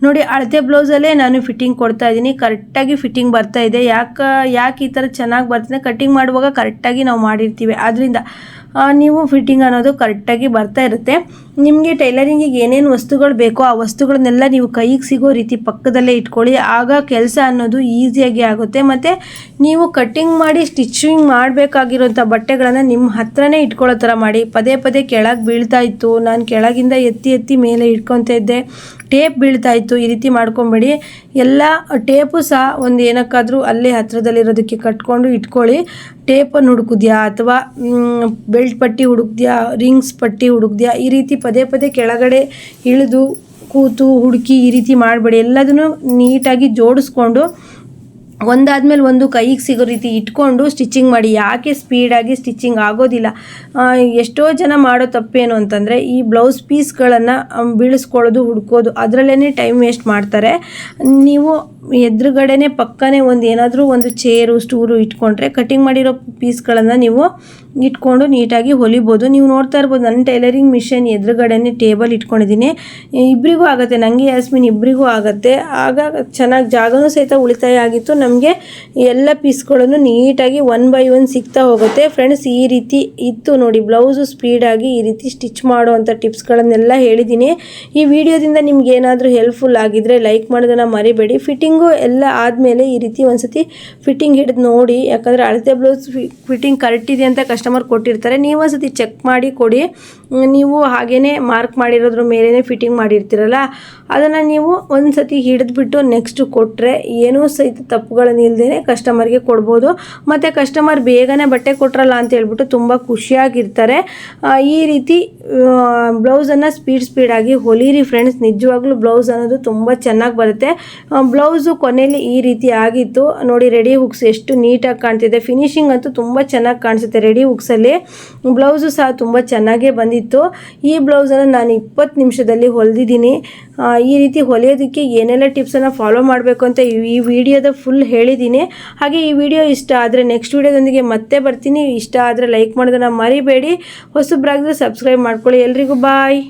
ನೋಡಿ, ಅಳತೆ ಬ್ಲೌಸಲ್ಲೇ ನಾನು ಫಿಟ್ಟಿಂಗ್ ಕೊಡ್ತಾ ಇದ್ದೀನಿ, ಕರೆಕ್ಟಾಗಿ ಫಿಟ್ಟಿಂಗ್ ಬರ್ತಾ ಇದೆ. ಯಾಕೆ ಈ ಥರ ಚೆನ್ನಾಗಿ ಬರ್ತಿದೆ, ಕಟ್ಟಿಂಗ್ ಮಾಡುವಾಗ ಕರೆಕ್ಟಾಗಿ ನಾವು ಮಾಡಿರ್ತೀವಿ, ಆದ್ದರಿಂದ ನೀವು ಫಿಟ್ಟಿಂಗ್ ಅನ್ನೋದು ಕರೆಕ್ಟಾಗಿ ಬರ್ತಾ ಇರುತ್ತೆ. ನಿಮಗೆ ಟೈಲರಿಂಗಿಗೆ ಏನೇನು ವಸ್ತುಗಳು ಬೇಕೋ ಆ ವಸ್ತುಗಳನ್ನೆಲ್ಲ ನೀವು ಕೈಗೆ ಸಿಗೋ ರೀತಿ ಪಕ್ಕದಲ್ಲೇ ಇಟ್ಕೊಳ್ಳಿ. ಆಗ ಕೆಲಸ ಅನ್ನೋದು ಈಸಿಯಾಗಿ ಆಗುತ್ತೆ. ಮತ್ತು ನೀವು ಕಟ್ಟಿಂಗ್ ಮಾಡಿ ಸ್ಟಿಚಿಂಗ್ ಮಾಡಬೇಕಾಗಿರೋಂಥ ಬಟ್ಟೆಗಳನ್ನು ನಿಮ್ಮ ಹತ್ರನೇ ಇಟ್ಕೊಳ್ಳೋ ಥರ ಮಾಡಿ. ಪದೇ ಕೆಳಗೆ ಬೀಳ್ತಾ ಇತ್ತು, ನಾನು ಕೆಳಗಿಂದ ಎತ್ತಿ ಮೇಲೆ ಇಟ್ಕೊತಾ ಇದ್ದೆ. ಟೇಪ್ ಬೀಳ್ತಾ ಇತ್ತು. ಈ ರೀತಿ ಮಾಡ್ಕೊಬೇಡಿ. ಎಲ್ಲ ಟೇಪು ಸಹ ಒಂದು ಏನಕ್ಕಾದರೂ ಅಲ್ಲೇ ಹತ್ರದಲ್ಲಿರೋದಕ್ಕೆ ಕಟ್ಕೊಂಡು ಇಟ್ಕೊಳ್ಳಿ. ಟೇಪನ್ನು ಹುಡುಕಿದ್ಯಾ ಅಥವಾ ಬೆಲ್ಟ್ ಪಟ್ಟಿ ಹುಡುಕ್ದ್ಯಾ, ರಿಂಗ್ಸ್ ಪಟ್ಟಿ ಹುಡುಕ್ದ್ಯಾ, ಈ ರೀತಿ ಪದೇ ಪದೇ ಕೆಳಗಡೆ ಇಳಿದು ಕೂತು ಹುಡುಕಿ ಈ ರೀತಿ ಮಾಡಬೇಡಿ. ಎಲ್ಲದನ್ನು ನೀಟಾಗಿ ಜೋಡಿಸ್ಕೊಂಡು ಒಂದಾದ್ಮೇಲೆ ಒಂದು ಕೈಗೆ ಸಿಗೋ ರೀತಿ ಇಟ್ಕೊಂಡು ಸ್ಟಿಚಿಂಗ್ ಮಾಡಿ. ಯಾಕೆ ಸ್ಪೀಡಾಗಿ ಸ್ಟಿಚಿಂಗ್ ಆಗೋದಿಲ್ಲ? ಎಷ್ಟೋ ಜನ ಮಾಡೋ ತಪ್ಪೇನು ಅಂತಂದರೆ ಈ ಬ್ಲೌಸ್ ಪೀಸ್ಗಳನ್ನು ಬೀಳಿಸ್ಕೊಳ್ಳೋದು, ಹುಡ್ಕೋದು, ಅದರಲ್ಲೇ ಟೈಮ್ ವೇಸ್ಟ್ ಮಾಡ್ತಾರೆ. ನೀವು ಎದುರುಗಡೆನೇ ಪಕ್ಕನೇ ಒಂದು ಏನಾದರೂ ಒಂದು ಚೇರು ಸ್ಟೂಲು ಇಟ್ಕೊಂಡ್ರೆ ಕಟಿಂಗ್ ಮಾಡಿರೋ ಪೀಸ್ಗಳನ್ನು ನೀವು ಇಟ್ಕೊಂಡು ನೀಟಾಗಿ ಹೊಲಿಬೋದು. ನೀವು ನೋಡ್ತಾ ಇರ್ಬೋದು ನನ್ನ ಟೈಲರಿಂಗ್ ಮಿಷನ್ ಎದುರುಗಡೆನೇ ಟೇಬಲ್ ಇಟ್ಕೊಂಡಿದ್ದೀನಿ. ಇಬ್ಬರಿಗೂ ಆಗುತ್ತೆ, ನನಗೆ ಯಾಸ್ಮಿನ್ ಇಬ್ಬರಿಗೂ ಆಗುತ್ತೆ. ಆಗ ಚೆನ್ನಾಗಿ ಜಾಗನೂ ಸಹಿತ ಉಳಿತಾಯ ಆಗಿತ್ತು. ನಮಗೆ ಎಲ್ಲ ಪೀಸ್ಗಳನ್ನು ನೀಟಾಗಿ 1 by 1 ಸಿಗ್ತಾ ಹೋಗುತ್ತೆ. ಫ್ರೆಂಡ್ಸ್, ಈ ರೀತಿ ಇತ್ತು ನೋಡಿ ಬ್ಲೌಸು ಸ್ಪೀಡಾಗಿ ಈ ರೀತಿ ಸ್ಟಿಚ್ ಮಾಡೋ ಅಂಥ ಟಿಪ್ಸ್ಗಳನ್ನೆಲ್ಲ ಹೇಳಿದ್ದೀನಿ. ಈ ವಿಡಿಯೋದಿಂದ ನಿಮ್ಗೆ ಏನಾದರೂ ಹೆಲ್ಪ್ಫುಲ್ ಆಗಿದ್ದರೆ ಲೈಕ್ ಮಾಡೋದನ್ನು ಮರಿಬೇಡಿ. ಫಿಟ್ಟಿಂಗು ಎಲ್ಲ ಆದಮೇಲೆ ಈ ರೀತಿ ಒಂದ್ಸತಿ ಫಿಟ್ಟಿಂಗ್ ಹಿಡಿದು ನೋಡಿ. ಯಾಕಂದರೆ ಅಳತೆ ಬ್ಲೌಸ್ ಫಿಟ್ಟಿಂಗ್ ಕರೆಕ್ಟ್ ಇದೆ ಅಂತ ಕಸ್ಟಮರ್ ಕೊಟ್ಟಿರ್ತಾರೆ. ನೀವು ಒಂದ್ಸತಿ ಚೆಕ್ ಮಾಡಿ ಕೊಡಿ. ನೀವು ಹಾಗೇ ಮಾರ್ಕ್ ಮಾಡಿರೋದ್ರ ಮೇಲೇ ಫಿಟ್ಟಿಂಗ್ ಮಾಡಿರ್ತೀರಲ್ಲ, ಅದನ್ನು ನೀವು ಒಂದು ಸತಿ ಹಿಡಿದ್ಬಿಟ್ಟು ನೆಕ್ಸ್ಟ್ ಕೊಟ್ಟರೆ ಏನೂ ಸಹಿತ ತಪ್ಪುಗಳನ್ನು ಇಲ್ಲದೇ ಕಸ್ಟಮರ್ಗೆ ಕೊಡ್ಬೋದು. ಮತ್ತು ಕಸ್ಟಮರ್ ಬೇಗನೆ ಬಟ್ಟೆ ಕೊಟ್ರಲ್ಲ ಅಂತ ಹೇಳ್ಬಿಟ್ಟು ತುಂಬ ಖುಷಿಯಾಗಿರ್ತಾರೆ. ಈ ರೀತಿ ಬ್ಲೌಸನ್ನು ಸ್ಪೀಡಾಗಿ ಹೊಲೀರಿ ಫ್ರೆಂಡ್ಸ್. ನಿಜವಾಗ್ಲೂ ಬ್ಲೌಸ್ ಅನ್ನೋದು ತುಂಬ ಚೆನ್ನಾಗಿ ಬರುತ್ತೆ. ಬ್ಲೌಸು ಕೊನೆಯಲ್ಲಿ ಈ ರೀತಿ ಆಗಿತ್ತು ನೋಡಿ. ರೆಡಿ ಹುಕ್ಸ್ ಎಷ್ಟು ನೀಟಾಗಿ ಕಾಣ್ತಿದೆ. ಫಿನಿಶಿಂಗ್ ಅಂತೂ ತುಂಬ ಚೆನ್ನಾಗಿ ಕಾಣಿಸುತ್ತೆ ರೆಡಿ ಹುಕ್ಸಲ್ಲಿ. ಬ್ಲೌಸು ಸಹ ತುಂಬ ಚೆನ್ನಾಗೇ ಬಂದಿತ್ತು. ಈ ಬ್ಲೌಸನ್ನು ನಾನು 20 ನಿಮಿಷದಲ್ಲಿ ಹೊಲಿದಿದ್ದೀನಿ. ಈ ರೀತಿ ಹೊಲಿಯೋದಕ್ಕೆ ಏನೆಲ್ಲ ಟಿಪ್ಸನ್ನು ಫಾಲೋ ಮಾಡಬೇಕು ಅಂತ ಈ ವಿಡಿಯೋದ ಫುಲ್ ಹೇಳಿದ್ದೀನಿ. ಹಾಗೆ ಈ ವಿಡಿಯೋ ಇಷ್ಟ ಆದರೆ ನೆಕ್ಸ್ಟ್ ವಿಡಿಯೋದೊಂದಿಗೆ ಮತ್ತೆ ಬರ್ತೀನಿ. ಇಷ್ಟ ಆದರೆ ಲೈಕ್ ಮಾಡೋದನ್ನು ಮರಿಬೇಡಿ. ಹೊಸಬ್ರಾಗಿದ್ರೆ ಸಬ್ಸ್ಕ್ರೈಬ್ ಮಾಡ್ಕೊಳ್ಳಿ. ಎಲ್ರಿಗೂ ಬಾಯ್.